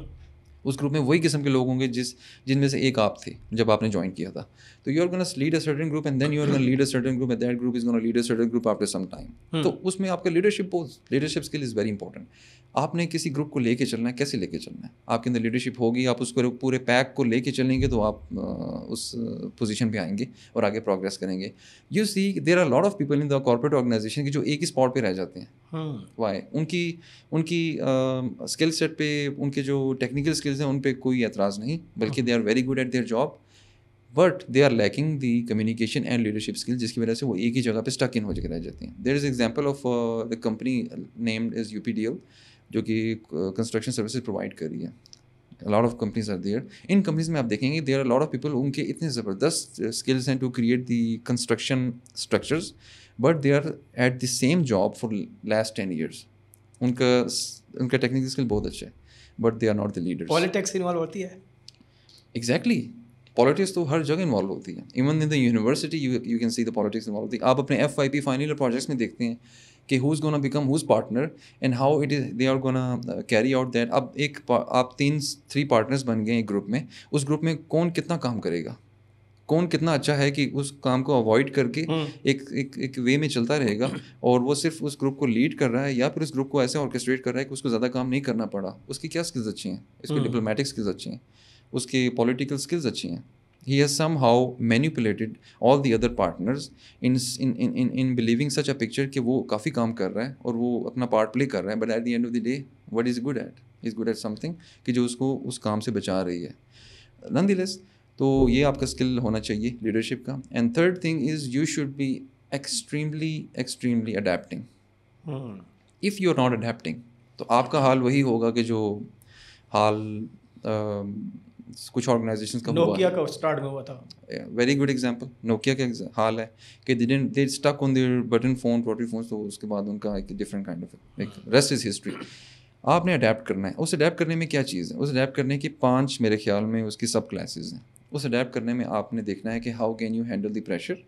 اس گروپ میں وہی قسم کے لوگ ہوں گے جن میں سے ایک آپ تھے جب آپ نے جوائن کیا تھا. تو you are going to lead a certain group and then you are going to lead a certain group and that group is going to lead a certain group after some time. تو اس میں آپ کا leadership skill is very important. آپ نے کسی گروپ کو لے کے چلنا ہے, کیسے لے کے چلنا ہے. آپ کے اندر لیڈرشپ ہوگی, آپ اس کو پورے پیک کو لے کے چلیں گے تو آپ اس پوزیشن پہ آئیں گے اور آگے پروگریس کریں گے. You see there are lot of people in the corporate organisation کی جو ایک ہی اسپاٹ پہ رہ جاتے ہیں. وائی؟ ان کی اسکل سیٹ پہ, ان کے جو ٹیکنیکل اسکلز ہیں ان پہ کوئی اعتراض نہیں, بلکہ they are very good at their job, but they are lacking the communication and leadership skill, جس کی وجہ سے وہ ایک ہی جگہ پہ اسٹک ان ہو کے رہ جاتے ہیں. There is example of the company named as UPDL, جو کہ کنسٹرکشن سروسز پرووائڈ کر رہی ہے. Lot of companies are there. ان کمپنیز میں آپ دیکھیں گے there are lot of people, ان کے اتنے زبردست اسکلز ہیں to create the construction structures, but they are at the same job for last 10 years. ان کا ٹیکنیکل اسکل بہت اچھا ہے, but they are not the leaders. Politics involve ہوتی ہے. ایگزیکٹلی, پالیٹکس تو ہر جگہ انوالو ہوتی ہے. Even in the university you can see the politics involve ہوتی ہے. آپ اپنے FYP فائنل پروجیکٹس میں دیکھتے ہیں کہ who is gonna become whose partner and how it is they are gonna carry out that. اب آپ 3 پارٹنرس بن گئے ایک گروپ میں. اس گروپ میں کون کتنا کام کرے گا, کون کتنا اچھا ہے کہ اس کام کو اوائڈ کر کے ایک وے میں چلتا رہے گا, اور وہ صرف اس گروپ کو لیڈ کر رہا ہے یا پھر اس گروپ کو ایسے آرکیسٹریٹ کر رہا ہے کہ اس کو زیادہ کام نہیں کرنا پڑا. اس کی کیا اسکلز اچھی ہیں, اس کے ڈپلومیٹک اسکلز اچھے ہیں, اس کے پولیٹیکل اسکلز اچھی ہیں. He has somehow manipulated all the other partners in believing such a picture کہ وہ کافی کام کر رہا ہے اور وہ اپنا پارٹ پلے کر رہا ہے, but at the end of the day what is good at? He is good at something کہ جو اس کو اس کام سے بچا رہی ہے. Nonetheless, تو یہ آپ کا اسکل ہونا چاہیے لیڈرشپ کا. And third thing is you should be extremely adapting. If you are not adapting تو آپ کا حال وہی ہوگا کہ جو حال کچھ آرگنائزیشنس کا ہوا. نوکیا کا اسٹارٹ میں ہوا تھا. Very good example. نوکیا کا حال ہے کہ they stick on their button phone, rotary phones, تو اس کے بعد ان کا ایک different kind of rest is history. آپ نے اڈیپٹ کرنا ہے. اس اڈیپٹ کرنے میں کیا چیز ہے, اس اڈیپٹ کرنے کی 5 میرے خیال میں اس کی سب کلاسز ہیں. اس اڈیپٹ کرنے میں آپ نے دیکھنا ہے کہ how can you handle the pressure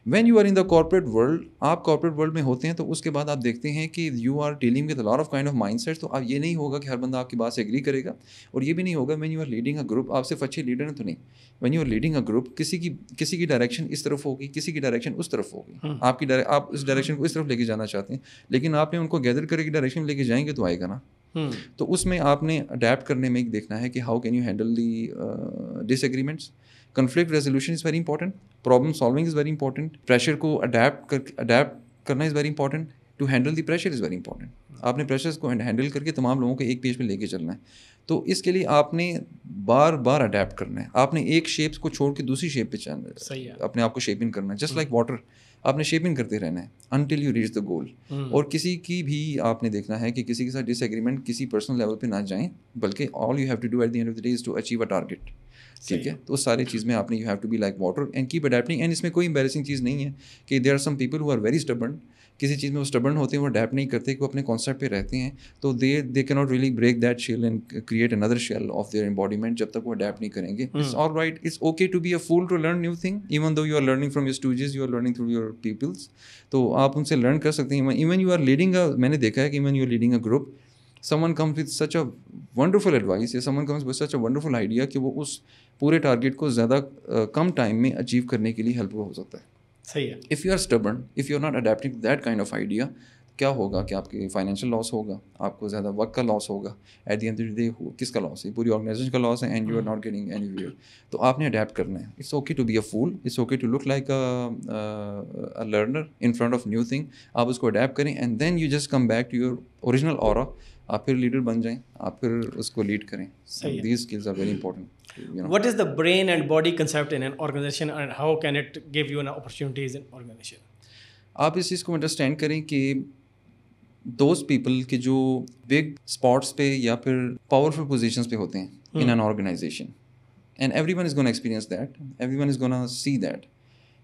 when you are in the corporate world. آپ کارپوریٹ ورلڈ میں ہوتے ہیں تو اس کے بعد آپ دیکھتے ہیں کہ you are dealing with lot of kind of mind set. تو آپ یہ نہیں ہوگا کہ ہر بندہ آپ کی بات سے ایگری کرے گا, اور یہ بھی نہیں ہوگا when you are leading a group آپ صرف اچھے لیڈر ہیں تو نہیں. When you are leading a group کسی کی ڈائریکشن اس طرف ہوگی, کسی کی ڈائریکشن اس طرف ہوگی. آپ اس ڈائریکشن کو اس طرف لے کے جانا چاہتے ہیں, لیکن آپ نے ان کو گیدر کرے کی ڈائریکشن میں لے کے جائیں گے تو آئے گا نا. تو اس میں آپ نے اڈیپٹ کرنے میں دیکھنا ہے کہ how can you handle the disagreements. Conflict resolution is very important. Problem solving is very important. Pressure کو اڈیپٹ کرنا is very important. To handle the pressure is very important. آپ نے پریشرز کو ہینڈل کر کے تمام لوگوں کو ایک پیج پہ لے کے چلنا ہے. تو اس کے لیے آپ نے بار بار اڈیپٹ کرنا ہے. آپ نے ایک شیپ کو چھوڑ کے دوسری شیپ پہ چلنا, اپنے آپ کو شیپ ان کرنا ہے. جسٹ لائک واٹر, آپ نے شیپ ان کرتے رہنا ہے انٹل یو ریچ دا گول. اور کسی کی بھی آپ نے دیکھنا ہے کہ کسی کے ساتھ ڈس ایگریمنٹ کسی پرسنل لیول پہ نہ جائیں, بلکہ all you have to do at the end of the day is to achieve a target. ٹھیک ہے, تو اس ساری چیز میں آپ نے you have to be like water and keep adapting. And اس میں کوئی امبیرسنگ چیز نہیں ہے کہ there are some people who are very stubborn کسی چیز میں وہ اسٹبرن ہوتے ہیں, وہ اڈیپٹ نہیں کرتے, کہ وہ اپنے کانسیپٹ پہ رہتے ہیں, تو دے کی not really break that shell and create اندر شیل آف دیئر امباڈیمنٹ جب تک وہ اڈیپٹ نہیں کریں گے. It's all right, it's okay to be a fool to learn new thing, even though you are learning from your studies, you are learning through your peoples, تو آپ ان سے لرن کر سکتے ہیں. ایون یو آر لیڈنگ میں نے دیکھا ہے کہ even you are leading a group, someone comes with such a wonderful advice, یا someone comes with such a wonderful idea کہ وہ اس پورے ٹارگیٹ کو زیادہ کم ٹائم میں اچیو کرنے کے لیے ہیلپ ہو سکتا ہے. صحیح ہے. If you are stubborn, if you are not adapting that kind of idea, کیا ہوگا کہ آپ کے فائنینشیل لاس ہوگا, آپ کو زیادہ وقت کا لاس ہوگا, at the end of the day کس کا لاس ہے, پوری آرگنائزیشن کا لاس ہے, and you are not getting anywhere. تو آپ نے اڈیپٹ کرنا ہے. It's okay to be a fool, it's okay to look like a learner in front of new thing. آپ اس کو اڈیپٹ کریں and then you just come back to your original aura, آپ پھر لیڈر بن جائیں, آپ پھر اس کو لیڈ کریں. These skills are very important. What is the brain and body concept in an organization and how can it give you an opportunities in organization? آپ اس چیز کو انڈرسٹینڈ کریں کہ دوز پیپل کے جو بگ اسپاٹس پہ یا پھر پاورفل پوزیشنس پہ ہوتے ہیں in an organisation, and everyone is gonna experience that, everyone is gonna see that,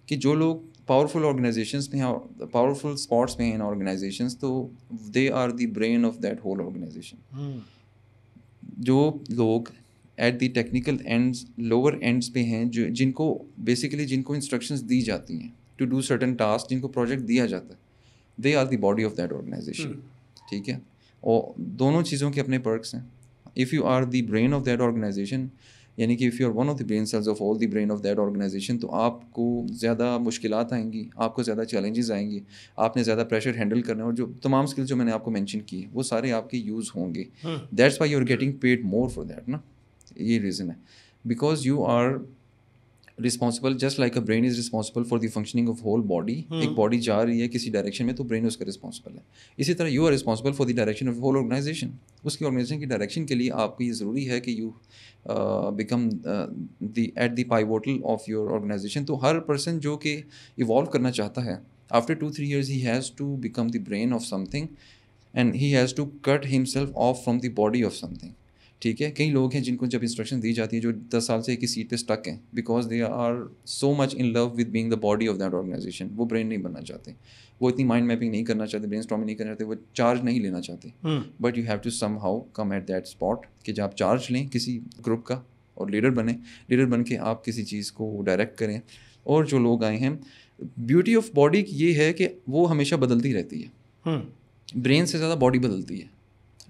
کہ جو لوگ پاورفل آرگنائزیشنس میں ہیں, پاورفل اسپاٹس میں ہیں ان آرگنائزیشنس, تو they are the brain of that whole organisation. جو لوگ at the technical ends, lower ends پہ ہیں, جو جن کو بیسیکلی جن کو انسٹرکشنز دی جاتی ہیں ٹو ڈو سرٹن ٹاسک, جن کو پروجیکٹ دیا جاتا ہے, they are the body of that organisation. ٹھیک ہے, اور دونوں چیزوں کے اپنے پرکس ہیں. If you are the brain of that organisation, یعنی کہ if you are one of the brain cells of all the brain of that organisation, تو آپ کو زیادہ مشکلات آئیں گی, آپ کو زیادہ چیلنجز آئیں گی, آپ نے زیادہ پریشر ہینڈل کرنا ہے, اور جو تمام اسکل جو میں نے آپ کو مینشن کی وہ سارے آپ کے یوز ہوں گے. That's why you are getting paid more for that نا. یہ ریزن ہے, because you are responsible, just like a brain is responsible for the functioning of whole body. ایک باڈی جا رہی ہے کسی ڈائریکشن میں تو برین اس کا رسپانسبل ہے. اسی طرح you are responsible for the direction of whole organization. اس کی آرگنائزیشن کی ڈائریکشن کے لیے آپ کو یہ ضروری ہے کہ you become the at the pivotal of your organization. تو ہر پرسن جو کہ ایوالو کرنا چاہتا ہے, after 2-3 years he has to become the brain of something, and he has to cut himself off from the body of something. ٹھیک ہے, کئی لوگ ہیں جن کو جب انسٹرکشن دی جاتی ہے جو 10 سال سے ایک ہی سیٹ پہ اسٹک ہیں, because they are so much in love with being the body of that organisation. وہ برین نہیں بننا چاہتے, وہ اتنی مائنڈ میپنگ نہیں کرنا چاہتے, برین اسٹارمنگ نہیں کرنا چاہتے, وہ چارج نہیں لینا چاہتے. But you have to somehow come at that spot کہ جب آپ چارج لیں کسی گروپ کا اور لیڈر بنیں, لیڈر بن کے آپ کسی چیز کو ڈائریکٹ کریں. اور جو لوگ آئے ہیں, بیوٹی آف باڈی یہ ہے کہ وہ ہمیشہ بدلتی رہتی ہے, برین سے زیادہ باڈی بدلتی ہے.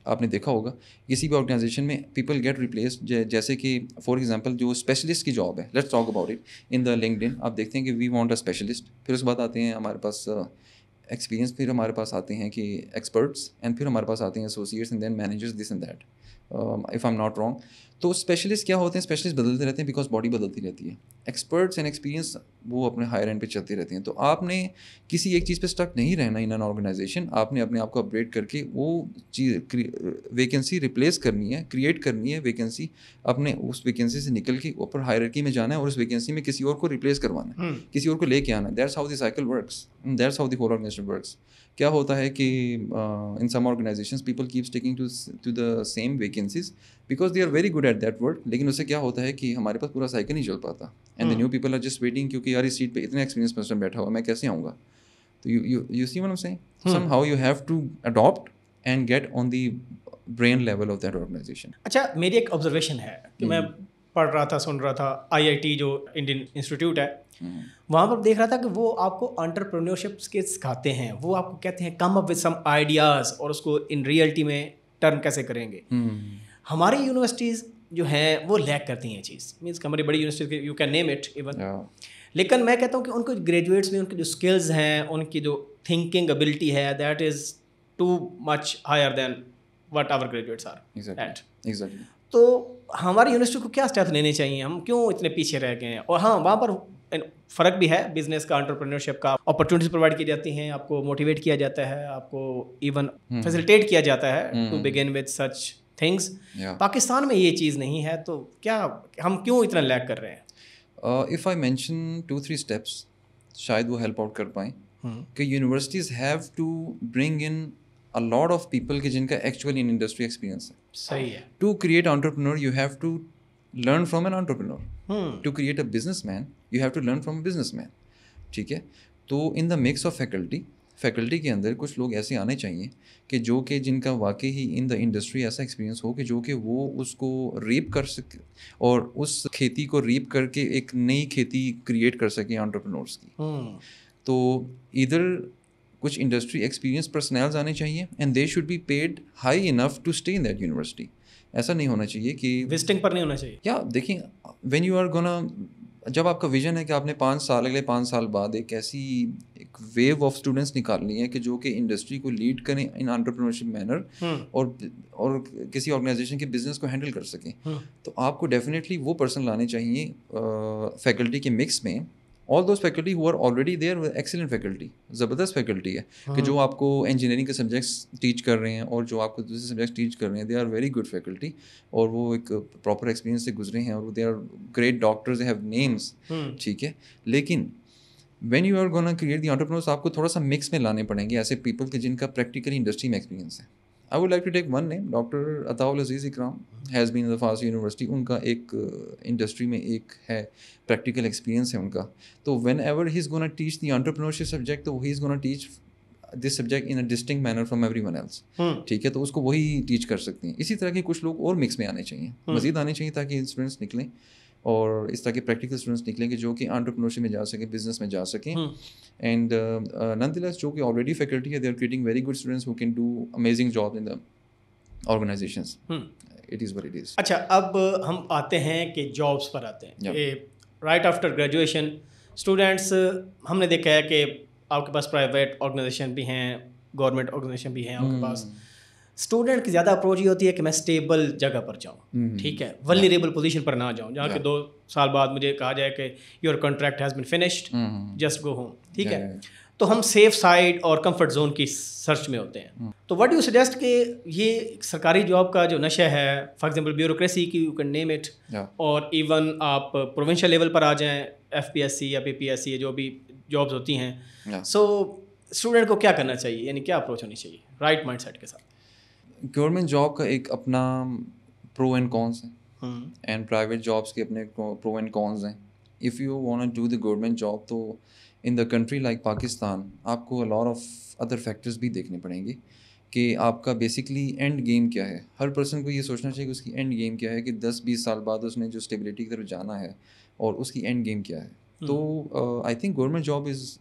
آپ نے دیکھا ہوگا کسی بھی آرگنائزیشن میں پیپل گیٹ ریپلیسڈ, جیسے کہ فار ایگزامپل جو اسپیشلسٹ کی جاب ہے, let's talk about it in the LinkedIn. آپ دیکھتے ہیں کہ وی وانٹ اے اسپیشلسٹ, پھر اس کے بعد آتے ہیں ہمارے پاس ایکسپیرینس, پھر ہمارے پاس آتے ہیں کہ ایکسپرٹس, اینڈ پھر ہمارے پاس آتے ہیں associates, and then managers, this and that, if I am not wrong. تو اسپیشلسٹ کیا ہوتے ہیں, اسپیشلسٹ بدلتے رہتے ہیں بیکاز باڈی بدلتی رہتی ہے. ایکسپرٹس اینڈ ایکسپیرینس وہ اپنے ہائر اینڈ پہ چلتے رہتے ہیں. تو آپ نے کسی ایک چیز پہ اسٹک نہیں رہنا ان این آرگنائزیشن, آپ نے اپنے آپ کو اپگریڈ کر کے وہ چیز ویکینسی ریپلیس کرنی ہے, کریٹ کرنی ہے ویکینسی, اپنے اس ویکینسی سے نکل کے اوپر ہائرارکی میں جانا ہے, اور اس ویکینسی میں کسی اور کو ریپلیس کروانا ہے, کسی اور کو لے کے آنا ہے. That's how the cycle works, that's how the whole organization works. کیا ہوتا ہے کہ in some organizations people keep sticking to the same vacancies because they are very good at that work, لیکن اس سے کیا ہوتا ہے کہ ہمارے پاس پورا سائیکل نہیں چل پاتا, and the new people are just waiting, کیونکہ یار اس سیٹ پہ اتنا ایکسپیرینس پرسن بیٹھا ہوا, میں کیسے آؤں گا. تو you see what I am saying, somehow you have to adapt and get on the brain level of that organisation. اچھا, میری ایک آبزرویشن ہے کہ میں پڑھ رہا تھا, سن رہا تھا, IIT جو انڈین انسٹیٹیوٹ ہے, وہاں پر دیکھ رہا تھا کہ وہ آپ کو انٹرپرینیورشپ کے سکھاتے ہیں. وہ آپ کو کہتے ہیں کم اپ وتھ سم آئیڈیاز, اور اس کو ان ریئلٹی میں ٹرن کیسے کریں گے. ہماری یونیورسٹیز جو ہیں وہ لیک کرتی ہیں چیز, مینس ہماری بڑی universities you can name it even, لیکن میں کہتا ہوں کہ ان کو گریجویٹس میں ان کی جو اسکلز ہیں, ان کی جو تھنکنگ ابلٹی ہے, that is too much higher than what our graduates are at. تو ہماری یونیورسٹی کو کیا اسٹیپ لینے چاہیے, ہم کیوں اتنے پیچھے رہ گئے ہیں. اور ہاں, وہاں پر فرق بھی ہے, بزنس کا, انٹرپرینورشپ کا, اپرچونیٹیز پرووائڈ کی جاتی ہیں, آپ کو موٹیویٹ کیا جاتا ہے, آپ کو ایون فیسیلیٹیٹ کیا جاتا ہے to begin with such things. Pakistan میں یہ چیز نہیں ہے, تو کیا ہم کیوں اتنا لیک کر رہے ہیں. اف آئی مینشن 2-3 اسٹیپس شاید وہ ہیلپ آؤٹ کر پائیں کہ universities have to bring in a lot of people کہ جن کا ایکچولی ان انڈسٹری ایکسپیرینس ہے. صحیح ہے. To create entrepreneur you have to learn from an entrepreneur. To create a businessman you have to learn from a businessman. ٹھیک ہے, تو in the mix of faculty faculty کے اندر کچھ لوگ ایسے آنے چاہیے کہ جو کہ جن کا واقعی ہی ان دا انڈسٹری ایسا ایکسپیرینس ہو کہ جو کہ وہ اس کو ریپ کر سکے اور اس کھیتی کو ریپ کر کے ایک نئی کھیتی کریٹ کر سکیں انٹرپرینورس کی. تو ادھر کچھ انڈسٹری ایکسپیرینس پرسنلز آنے چاہیے and they should be paid high enough to stay in that university. ایسا نہیں ہونا چاہیے کہ وزٹنگ پر نہیں ہونا چاہیے. یا دیکھیں وین یو آر گونا جب آپ کا ویژن ہے کہ آپ نے 5 سال اگلے 5 سال بعد ایک ایسی ایک ویو آف اسٹوڈنٹس نکالنی ہے کہ جو کہ انڈسٹری کو لیڈ کریں ان انٹرپرینورشپ مینر اور کسی آرگنائزیشن کے بزنس کو ہینڈل کر سکیں, تو آپ کو ڈیفینیٹلی وہ پرسن لانے چاہیے فیکلٹی کے مکس میں. All those faculty who are already there excellent faculty, زبردست فیکلٹی ہے کہ جو آپ کو انجینئرنگ کے سبجیکٹس ٹیچ کر رہے ہیں اور جو آپ کو دوسرے سبجیکٹس ٹیچ کر رہے ہیں, they are very good faculty اور وہ ایک پراپر ایکسپیرینس سے گزرے ہیں اور they are great doctors, they have names, ٹھیک ہے. لیکن when you are gonna create the entrepreneurs آپ کو تھوڑا سا مکس میں لانے پڑیں گے ایسے پیپل کے جن کا پریکٹیکلی انڈسٹری میں ایکسپیرینس ہے. I would like to take one name, Dr. Ataul Aziz Ikram has been in the Fars University. ان کا ایک انڈسٹری میں ایک ہے پریکٹیکل ایکسپیرینس ہے ان کا. تو whenever he is gonna teach the entrepreneurship subject تو he is gonna teach this subject in a distinct manner from everyone else, ٹھیک ہے. تو اس کو وہی ٹیچ کر سکتے ہیں. اسی طرح کے کچھ لوگ اور مکس میں آنے چاہیے, مزید آنے چاہیے تاکہ اسٹوڈنٹس نکلیں اور اس طرح کے پریکٹیکل اسٹوڈنٹس نکلیں کہ جو کہ انٹرپرینورشپ میں جا سکیں, بزنس میں جا سکیں. اینڈ نان دی لیس جو کہ آلریڈی فیکلٹی ہے, they are creating very good students who can do amazing job in the organisations. It is what it is. اچھا, اب ہم آتے ہیں کہ جابس پر آتے ہیں. رائٹ آفٹر گریجویشن اسٹوڈنٹس ہم نے دیکھا ہے کہ آپ کے پاس پرائیویٹ آرگنائزیشن بھی ہیں, گورنمنٹ آرگنائزیشن بھی ہیں آپ کے پاس. اسٹوڈنٹ کی زیادہ اپروچ یہ ہوتی ہے کہ میں اسٹیبل جگہ پر جاؤں, ٹھیک ہے, ولنریبل پوزیشن پر نہ جاؤں جہاں کہ 2 سال بعد مجھے کہا جائے کہ your contract has been finished, just go home, ٹھیک ہے. تو ہم سیف سائڈ اور کمفرٹ زون کی سرچ میں ہوتے ہیں. تو واٹ یو سجیسٹ کہ یہ سرکاری جاب کا جو نشہ ہے, فار ایگزامپل بیوروکریسی کی یو کین نیم اٹ, اور ایون آپ پروونشل لیول پر آ جائیں, FPSC یا PPSC جو بھی جابس ہوتی ہیں, سو اسٹوڈنٹ کو کیا کرنا چاہیے, یعنی کیا اپروچ ہونی چاہیے رائٹ مائنڈ سیٹ کے ساتھ؟ گورنمنٹ جاب کا ایک اپنا پرو اینڈ کونس ہیں اینڈ پرائیویٹ جابس کے اپنے پرو اینڈ کونس ہیں. If you want to do the government job تو in the country like Pakistan آپ کو لاٹ آف ادر فیکٹرز بھی دیکھنے پڑیں گے کہ آپ کا بیسکلی اینڈ گیم کیا ہے. ہر پرسن کو یہ سوچنا چاہیے کہ اس کی اینڈ گیم کیا ہے, کہ 10-20 سال بعد اس نے جو اسٹیبلٹی کی طرف جانا ہے اور اس کی اینڈ گیم کیا ہے. تو I think government job is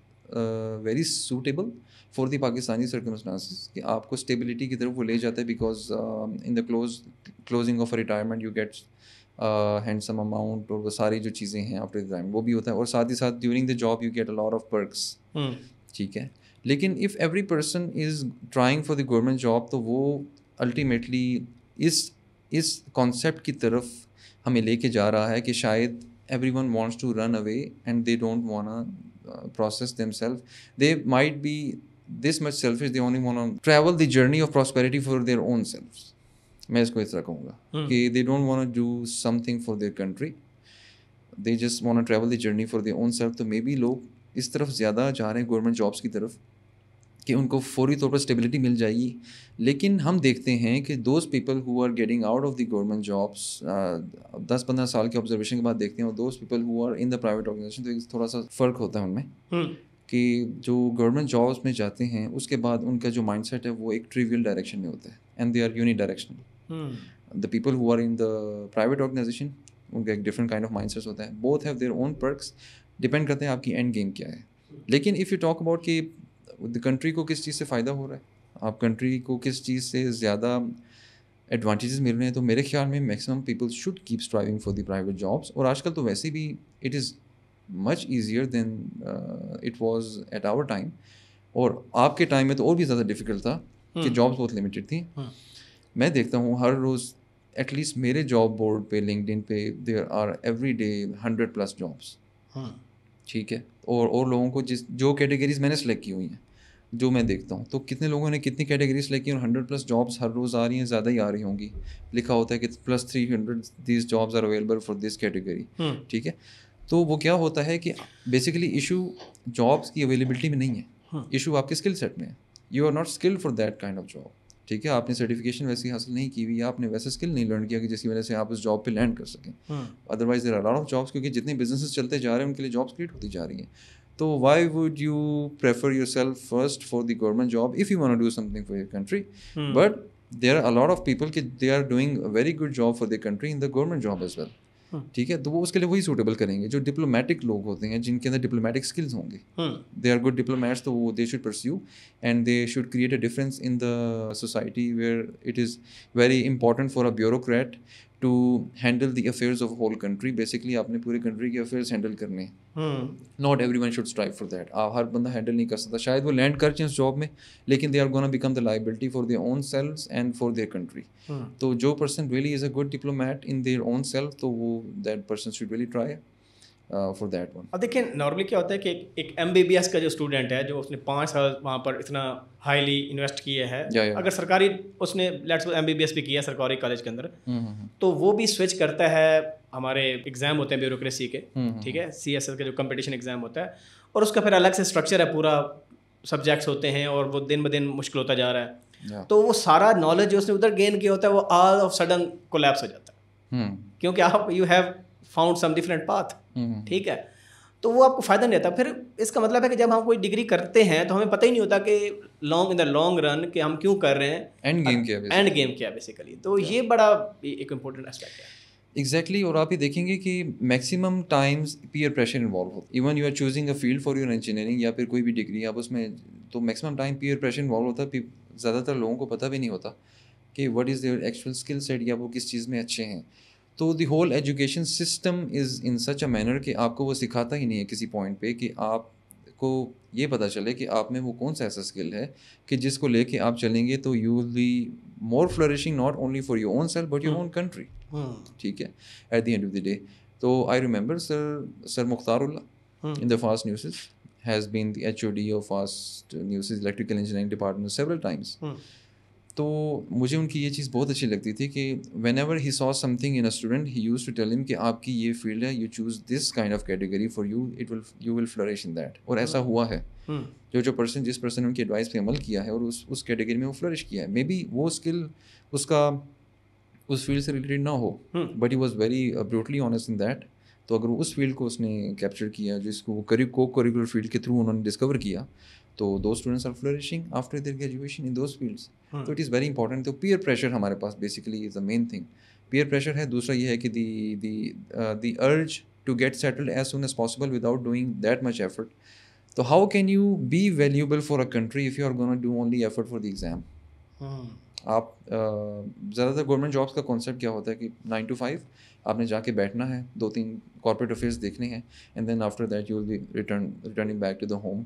very suitable for the Pakistani circumstances کہ آپ کو اسٹیبلٹی کی طرف وہ لے جاتا ہے, because in the closing of retirement you get handsome amount اور وہ ساری جو چیزیں ہیں آفٹر ٹائم وہ بھی ہوتا ہے, اور ساتھ ہی ساتھ during the job you get a lot of perks, ٹھیک ہے. لیکن if every person is trying for the government job تو وہ الٹیمیٹلی اس کانسیپٹ کی طرف ہمیں لے کے جا رہا ہے کہ شاید everyone wants to run away and they don't want process themself, they might be this much selfish, they only want travel the journey of prosperity for their own self. میں اس کو اس طرح کہوں گا کہ they don't want do something for their country, they just want travel the journey for their own self. تو مے بی لوگ اس طرف زیادہ جا رہے ہیں گورنمنٹ جابس کی طرف کہ ان کو فوری طور پر اسٹیبلٹی مل جائے گی. لیکن ہم دیکھتے ہیں کہ those people who are getting out of the government jobs 10-15 سال کے آبزرویشن کے بعد دیکھتے ہیں, اور those people who are in the private organisation, تو ایک تھوڑا سا فرق ہوتا ہے ان میں کہ جو گورنمنٹ جابس میں جاتے ہیں اس کے بعد ان کا جو مائنڈ سیٹ ہے وہ ایک ٹریویل ڈائریکشن میں ہوتا ہے and they are unidirectional. The people who are in the private organization ان کا ایک different kind of mind set ہوتا ہے. Both have their own perks, depend کرتے ہیں آپ کی اینڈ گیم کیا ہے. لیکن اف یو ٹاک اباؤٹ کہ کنٹری کو کس چیز سے فائدہ ہو رہا ہے, آپ کنٹری کو کس چیز سے زیادہ ایڈوانٹیجز مل رہے ہیں, تو میرے خیال میں maximum people should keep striving for the private jobs. اور آج کل تو ویسے بھی it is much easier than it was at our time, اور آپ کے ٹائم میں تو اور بھی زیادہ ڈیفیکلٹ تھا کہ جابس بہت لمیٹیڈ تھیں. میں دیکھتا ہوں ہر روز ایٹ لیسٹ میرے جاب بورڈ پہ لنکڈ ان پہ there are every day 100+ jobs, ٹھیک ہے. اور لوگوں کو جو کیٹیگریز میں نے سلیکٹ کی ہوئی ہیں جو میں دیکھتا ہوں, تو کتنے لوگوں نے کتنی کیٹیگریز سلیکٹ کی, اور 100+ جابس ہر روز آ رہی ہیں, زیادہ ہی آ رہی ہوں گی. لکھا ہوتا ہے کہ +300 these jobs are available for this category, ٹھیک ہے. تو وہ کیا ہوتا ہے کہ بیسیکلی ایشو جابس کی اویلیبلٹی میں نہیں ہے, ایشو آپ کے اسکل سیٹ میں ہے. You are not skill for that kind of job, ٹھیک ہے. آپ نے سرٹیفکیشن ویسی حاصل نہیں کی ہوئی, آپ نے ویسے اسکل نہیں لرن کیا کہ جس کی وجہ سے آپ اس جاب پہ لینڈ کر سکیں. Otherwise there are lot of jobs, کیونکہ جتنے بزنسز چلتے جا رہے ہیں ان کے لیے جابس کریٹ ہوتی جا رہی ہیں. تو why would you prefer yourself first for the government job if you want to do something for your country? But there are a lot of people کہ they are doing a very good job for their country in the government job as well. ٹھیک ہے, تو وہ اس کے لیے وہی سوٹیبل کریں گے جو ڈپلومیٹک لوگ ہوتے ہیں, جن کے اندر ڈپلومیٹک اسکلز ہوں گے. دے آر گڈ ڈپلومیٹس, تو وہ they should pursue and they should create a difference in the society where it is very important for a bureaucrat to handle the affairs of whole country. Basically آپ نے پوری کنٹری کے افیئرز ہینڈل کرنے ہیں. Not everyone should strive for that. ہر بندہ ہینڈل نہیں کر سکتا. شاید وہ لینڈ کر چاہیں اس جاب میں, لیکن they are gonna become the liability for their own selves and for their country. تو جو person really is a good diplomat in their own self, تو وہ that person should really try for that one. اب دیکھیں نارملی کیا ہوتا ہے کہ ایک MBBS کا جو اسٹوڈنٹ ہے جو اس نے 5 سال وہاں پر اتنا ہائیلی انویسٹ کیا ہے, اگر سرکاری اس نے لیٹس MBBS بھی کیا سرکاری کالج کے اندر, تو وہ بھی سوئچ کرتا ہے. ہمارے ایگزام ہوتے ہیں بیوروکریسی کے, ٹھیک ہے, CSL کا جو کمپٹیشن ایگزام ہوتا ہے, اور اس کا پھر الگ سے اسٹرکچر ہے, پورا سبجیکٹس ہوتے ہیں, اور وہ دن بدن مشکل ہوتا جا رہا ہے. تو وہ سارا نالج جو اس نے ادھر گین کیا ہوتا ہے وہ آل آف سڈن کولیپس ہو جاتا ہے, کیونکہ آپ you have found some different path. ٹھیک ہے, تو وہ آپ کو فائدہ نہیں دیتا. پھر اس کا مطلب ہے کہ جب ہم کوئی ڈگری کرتے ہیں تو ہمیں پتہ ہی نہیں ہوتا کہ ان دا لانگ رن کہ ہم کیوں کر رہے ہیں, اینڈ گیم کیا بیسیکلی. تو یہ بڑا ایک امپورٹنٹ اسپیکٹ ہے. ایگزیکٹلی. اور آپ یہ دیکھیں گے کہ maximum times peer pressure involve ہوتا ہے. Even you are choosing a field for your engineering یا پھر کوئی بھی ڈگری آپ اس میں, تو maximum time peer pressure involve ہوتا ہے. زیادہ تر لوگوں کو پتہ بھی نہیں ہوتا کہ what is their actual skill set یا وہ کس چیز میں اچھے ہیں. تو the whole education system is in such a manner کہ آپ کو وہ سکھاتا ہی نہیں ہے کسی پوائنٹ پہ کہ آپ کو یہ پتہ چلے کہ آپ میں وہ کون سا ایسا اسکل ہے کہ جس کو لے کے آپ چلیں گے تو you will be more flourishing not only for your own self but your own country. ٹھیک ہے, at the end of the day. تو I remember sir Mukhtar Ullah in the FAST NUCES has been the HOD of FAST NUCES electrical engineering department several times. تو مجھے ان کی یہ چیز بہت اچھی لگتی تھی کہ when ever he saw something in a student he used to tell him کہ آپ کی یہ فیلڈ ہے, you choose this kind of category for you, you will flourish in that. اور ایسا ہوا ہے. جو پرسن جس پرسن نے ان کی ایڈوائس پہ عمل کیا ہے اور اس کیٹیگری میں وہ فلرش کیا ہے, مے بی وہ اسکل اس کا اس فیلڈ سے ریلیٹڈ نہ ہو, but he was very brutally honest in that. تو اگر اس فیلڈ کو اس نے کیپچر کیا جس کو کوریکولر فیلڈ کے تھرو انہوں نے ڈسکور کیا, تو those students are flourishing after their graduation in those fields. So it is very important. تو peer pressure ہمارے پاس basically is the main thing. Peer pressure ہے. دوسرا یہ ہے کہ the urge to get settled as soon as possible without doing that much effort. تو how can you be valuable for a country if you are going to do only effort for the exam? آپ زیادہ تر گورنمنٹ جابس کا کانسیپٹ کیا ہوتا ہے کہ 9 to 5 آپ نے جا کے بیٹھنا ہے, 2-3 کارپوریٹ افیئرس دیکھنے ہیں, and then after that you will be returning back to the home.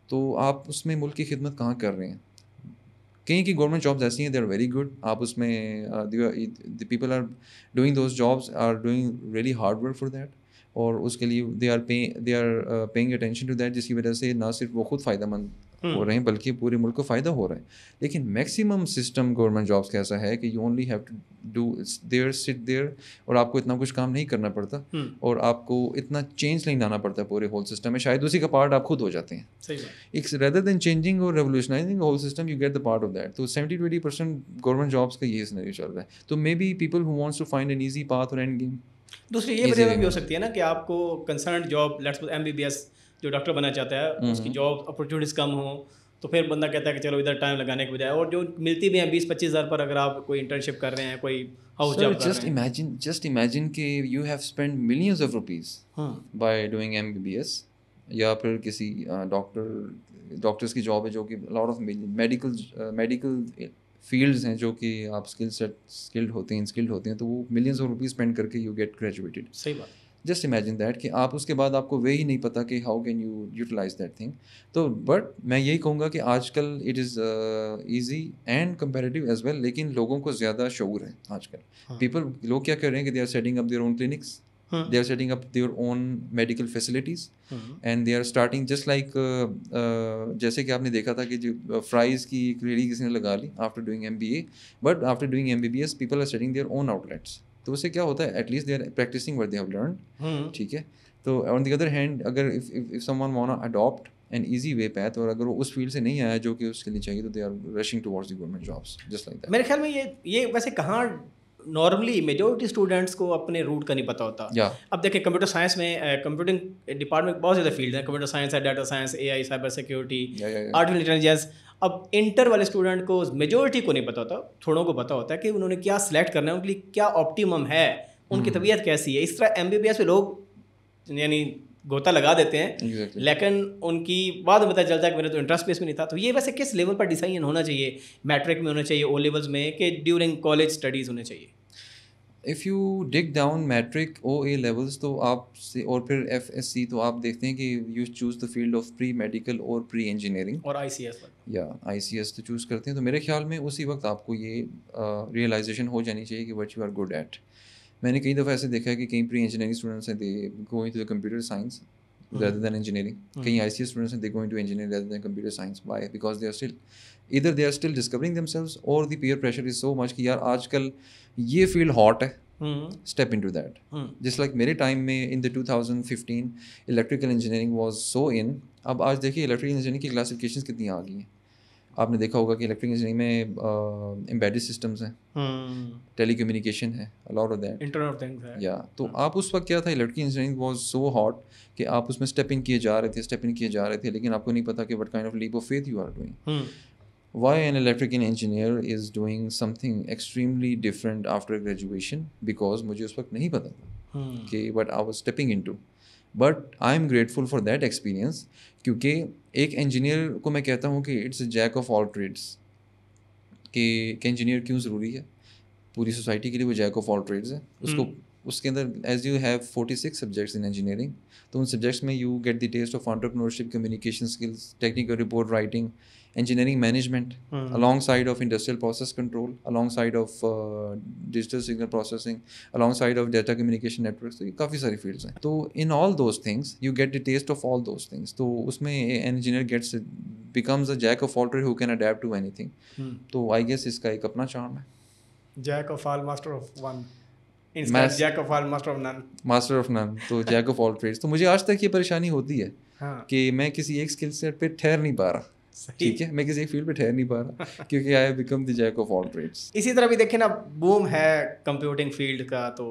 تو آپ اس میں ملک کی خدمت کہاں کر رہے ہیں؟ کہیں کی گورنمنٹ جابس ایسی ہیں دے آر ویری گڈ. آپ اس میں the people are doing those jobs are doing really hard work for that, اور اس کے لیے they are paying attention to that, جس کی وجہ سے نہ صرف وہ خود فائدہ مند ہو رہے ہیں بلکہ پورے ملک کو فائدہ ہو رہا ہے. لیکن میکسیمم سسٹم گورنمنٹ جابس کا ایسا ہے کہ you only have to do there sit there, اور آپ کو اتنا کچھ کام نہیں کرنا پڑتا, اور آپ کو اتنا چینج نہیں لانا پڑتا پورے ہول سسٹم میں. شاید اسی کا پارٹ آپ خود ہو جاتے ہیں. ریدر دین چینجنگ اور revolutionizing whole system you get the part of that. تو 70-80% گورنمنٹ جابس کا یہ سینیریو چل رہا ہے. تو maybe people who wants to find an easy path اور اینڈ گیم. دوسری یہ وجہ بھی ہو سکتی ہے نا کہ آپ کو کنسرنڈ جاب لیٹس MBBS جو ڈاکٹر بننا چاہتا ہے اس کی جاب اپرچونیٹیز کم ہوں, تو پھر بندہ کہتا ہے کہ چلو ادھر ٹائم لگانے کے بجائے, اور جو ملتی بھی ہیں 20-25 ہزار پر, اگر آپ کوئی انٹرنشپ کر رہے ہیں, کوئی ہاؤس جاب کر رہے ہیں. جسٹ امیجن کہ you have spend millions of rupees by doing MBBS, یا پھر کسی ڈاکٹرس کی جاب ہے جو کہ لاٹ آف میڈیکل فیلڈز ہیں جو کہ آپ اسکلڈ ہوتے ہیں, تو وہ ملینز آف روپیز اسپینڈ کر کے یو گیٹ گریجویٹڈ. صحیح بات. جسٹ امیجن دیٹ کہ آپ اس کے بعد آپ کو وے ہی نہیں پتہ کہ how can you utilise that thing. تو بٹ میں یہی کہوں گا کہ آج کل it is easy and comparative as well, لیکن لوگوں کو زیادہ شعور ہے آج کل. لوگ کیا کر رہے ہیں کہ they are setting up their own clinics, they are setting up their own medical facilities, and they are starting just like جیسے کہ آپ نے دیکھا تھا کہ جو فرائز کی ایک ریڑھی کسی نے لگا لی after doing MBA, but after doing MBBS people are setting their own outlets. تو اس سے کیا ہوتا ہے, at least they are practicing what they have learned. ٹھیک ہے. تو on the other hand اگر if someone wanna adopt an easy way path, اور اگر وہ اس فیلڈ سے نہیں آیا جو کہ اس کے لیے چاہیے, تو they are rushing towards the government jobs just like that. میرے خیال میں یہ ویسے کہاں نارملی میجورٹی اسٹوڈنٹس کو اپنے روٹ کا نہیں پتہ ہوتا. اب دیکھیں کمپیوٹر سائنس میں کمپیوٹنگ ڈپارٹمنٹ بہت زیادہ فیلڈ ہیں. کمپیوٹر سائنس ہے, ڈیٹا سائنس, اے آئی, سائبر سیکورٹی, آرٹیفیشیل انٹیلیجنس. اب انٹر والے اسٹوڈنٹ کو میجورٹی کو نہیں پتہ ہوتا, تھوڑوں کو پتہ ہوتا ہے کہ انہوں نے کیا سلیکٹ کرنا ہے, ان کے لیے کیا آپٹیمم ہے, ان کی طبیعت کیسی ہے. اس طرح ایم بی بی ایس میں لوگ یعنی گوتا لگا دیتے ہیں, لیکن ان کی بعد میں پتہ چلتا ہے کہ میرا تو انٹرسٹ بیس میں نہیں تھا. تو یہ ویسے کس لیول پر ڈیسائن ہونا چاہیے, میٹرک میں ہونا چاہیے, او لیولز میں, کہ ڈیورنگ کالج اسٹڈیز ہونے چاہیے؟ If you dig down matric, O A levels, تو آپ سے, اور پھر ایف ایس سی, تو آپ دیکھتے ہیں کہ you choose the field of pre medical اور پری انجینئرنگ, اور آئی سی ایس, یا آئی سی ایس تو چوز کرتے ہیں. تو میرے خیال میں اسی وقت آپ کو یہ ریئلائزیشن ہو جانی چاہیے کہ what you are good at. میں نے کئی دفعہ ایسے دیکھا ہے کہ کئی پری انجینئرنگ اسٹوڈنٹس ہیں, they going to the computer science rather than engineering. کئی آئی سی ایس اسٹوڈنٹس ہیں, they going to engineering rather than computer science. Why? Because they are still either they are still discovering themselves, or the peer pressure is so much کہ یار آج کل یہ فیلڈ ہاٹ ہے, اسٹیپ ان ٹو دیٹ. جس لائک میرے ٹائم میں ان دا 2015 الیکٹریکل انجینئرنگ واز سو ان. اب آج دیکھیے الیکٹریکل انجینئرنگ کی کلاسیفیکیشنس کتنی آ گئی ہیں. آپ نے دیکھا ہوگا کہ الیکٹرک انجینئرنگ میں امبیڈڈ سسٹمز ہیں, ٹیلی کمیونیکیشن ہے, a lot of that, internet of things ہے. یا تو آپ اس وقت کیا تھا, electric engineering was so hot کہ آپ اس میں اسٹیپ ان کیے جا رہے تھے, لیکن آپ کو نہیں پتا کہ what kind of leap of faith you are doing. Why an electrical engineer is doing something extremely different after graduation, because مجھے اس وقت نہیں پتا تھا کہ what I was stepping into. But I am grateful for that experience, کیونکہ ایک انجینئر کو میں کہتا ہوں کہ it's a jack of all trades. کہ انجینئر کیوں ضروری ہے پوری سوسائٹی کے لیے؟ وہ جیک آف آل ٹریڈز ہے. اس کے اندر as you have 46 subjects in engineering, تو ان سبجیکٹس میں you get the taste of entrepreneurship, communication skills, technical report writing, engineering management, alongside of industrial process control, alongside of digital signal processing, alongside of data communication networks. تو یہ کافی ساری فیلڈس ہیں. تو in all those things you get the taste of all those things. تو اس میں an engineer becomes a jack of all trades who can adapt to anything. تو I guess اس کا ایک اپنا چارم ہے. Jack of all, master of one. Instead jack of all, master of none. Master of none. تو jack of all trades. تو مجھے آج تک یہ پریشانی ہوتی ہے کہ میں کسی ایک اسکل سیٹ پہ ٹھہر نہیں پا رہا. ٹھیک ہے, میں کسی ایک فیلڈ پہ ٹھہر نہیں پا رہا کیونکہ I have become the Jack of all traits. اسی طرح بھی دیکھیں نا, بوم ہے کمپیوٹنگ فیلڈ کا, تو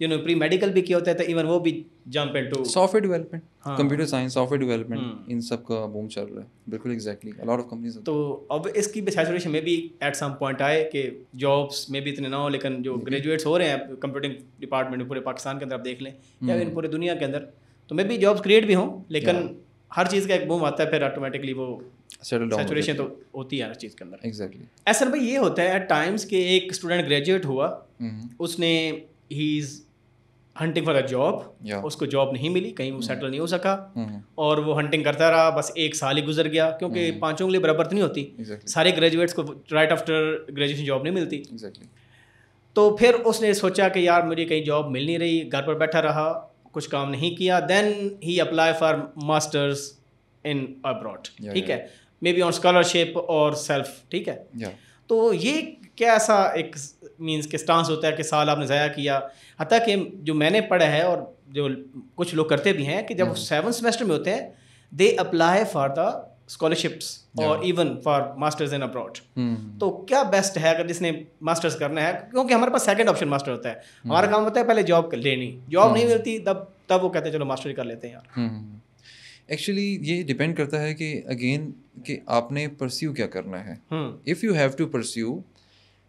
پری میڈیکل بھی کیا ہوتا ہے, تو ایون وہ بھی jump into software development, computer science, software development, ان سب کا بوم چل رہا ہے. بالکل exactly, a lot of companies. تو اب اس کی سیچوریشن میں بھی ایٹ سم پوائنٹ آئے کہ جابس میں بھی اتنے نہ ہو, لیکن جو گریجویٹس ہو رہے ہیں کمپیوٹنگ ڈپارٹمنٹ پورے پاکستان کے اندر آپ دیکھ لیں, یا پورے دنیا کے اندر, تو میں بھی جابس کریٹ بھی ہوں, لیکن ہر چیز کا ایک بوم آتا ہے, پھر آٹومیٹکلی وہ سیچوریشن تو ہوتی ہے ہر چیز کے اندر. ایگزیکٹلی. ایسا بھائی یہ ہوتا ہے ایٹ ٹائمس کہ ایک اسٹوڈنٹ گریجویٹ ہوا, اس نے ہی از ہنٹنگ فار اے جاب, اس کو جاب نہیں ملی, کہیں وہ سیٹل نہیں ہو سکا, اور وہ ہنٹنگ کرتا رہا, بس ایک سال ہی گزر گیا, کیونکہ پانچوں کے لیے برابر تو نہیں ہوتی, سارے گریجویٹس کو رائٹ آفٹر گریجویشن جاب نہیں ملتی. تو پھر اس نے سوچا کہ یار مجھے کہیں جاب مل نہیں رہی, گھر پر بیٹھا رہا, کچھ کام نہیں کیا. Then he apply for masters in abroad, ٹھیک ہے, مے بی آن اسکالرشپ اور سیلف, ٹھیک ہے. تو یہ کیا ایسا ایک مینس کے اسٹانس ہوتا ہے کہ سال آپ نے ضائع کیا. حتیٰ کہ جو میں نے پڑھا ہے اور جو کچھ لوگ کرتے بھی ہیں کہ جب وہ 7 سیمسٹر میں ہوتے ہیں, they apply for the scholarships اور even for masters in abroad. تو کیا بیسٹ ہے اگر جس نے ماسٹرز کرنا ہے, کیونکہ ہمارے پاس سیکنڈ آپشن ماسٹر ہوتا ہے, ہمارا کام ہوتا ہے پہلے جاب لینی, جاب نہیں ملتی تب وہ کہتے ہیں چلو ماسٹر ہی کر لیتے ہیں یار. ایکچولی یہ ڈپینڈ کرتا ہے کہ اگین کہ آپ نے پرسیو کیا کرنا ہے. If you have to pursue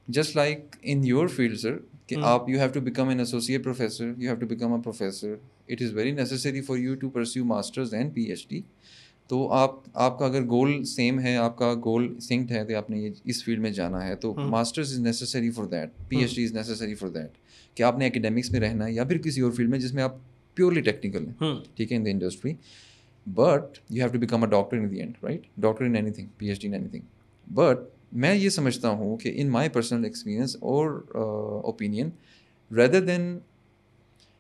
just like in your field sir, کہ آپ you have to become an associate professor, you have to become a professor, it is very necessary for you to pursue masters and P H D. تو آپ کا اگر گول سیم ہے, آپ کا گول سنکڈ ہے کہ آپ نے اس فیلڈ میں جانا ہے, تو masters is necessary for that, P H D is necessary for that, کہ آپ نے اکیڈیمکس میں رہنا ہے یا پھر کسی اور فیلڈ میں جس میں آپ پیورلی ٹیکنیکل ہیں, ٹھیک ہے, in the industry. But you have to become a doctor in the end, right, doctor in anything, P H D in anything. بٹ میں یہ سمجھتا ہوں کہ ان مائی پرسنل ایکسپیرئنس اور opinion, rather than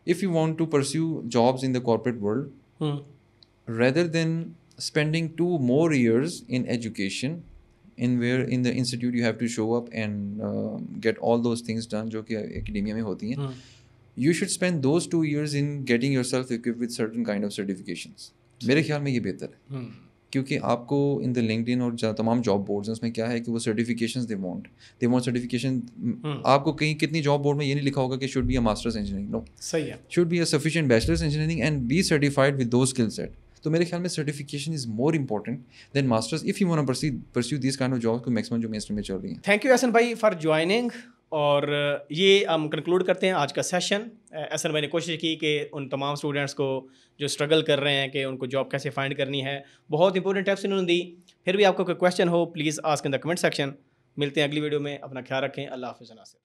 if you want to pursue jobs in the corporate world, rather than spending 2 more years in education in the institute you have to show up and get all those things done جو کہ academia میں ہوتی ہیں, you should spend those 2 years in getting yourself equipped with certain kind of certifications. میرے خیال میں یہ بہتر ہے کیونکہ آپ کو ان دا لنکڈ ان اور تمام جاب بورڈز ہیں اس میں کیا ہے کہ وہ سرٹیفکیشنز دے وانٹ سرٹیفکیشن. آپ کو کہیں کتنی جاب بورڈ میں یہ نہیں لکھا ہوگا کہ should be a masters engineering. No, صحیح ہے, should be a sufficient bachelors engineering and be certified with those skill set. تو میرے خیال میں certification is more important than masters if you want to pursue these kind of jobs کو میکسیمم جو مین اسٹریم میں چل رہی ہیں. تھینک یو احسن بھائی فار جوائننگ. اور یہ ہم کنکلوڈ کرتے ہیں آج کا سیشن. احسن بھائی نے کوشش کی کہ ان تمام اسٹوڈنٹس کو جو اسٹرگل کر رہے ہیں کہ ان کو جاب کیسے فائنڈ کرنی ہے, بہت امپورٹنٹ ٹیپس انہوں نے دی. پھر بھی آپ کو کوئی question who please ask in the comment section. ملتے ہیں اگلی ویڈیو میں, اپنا خیال رکھیں. اللہ حافظ. ناصر.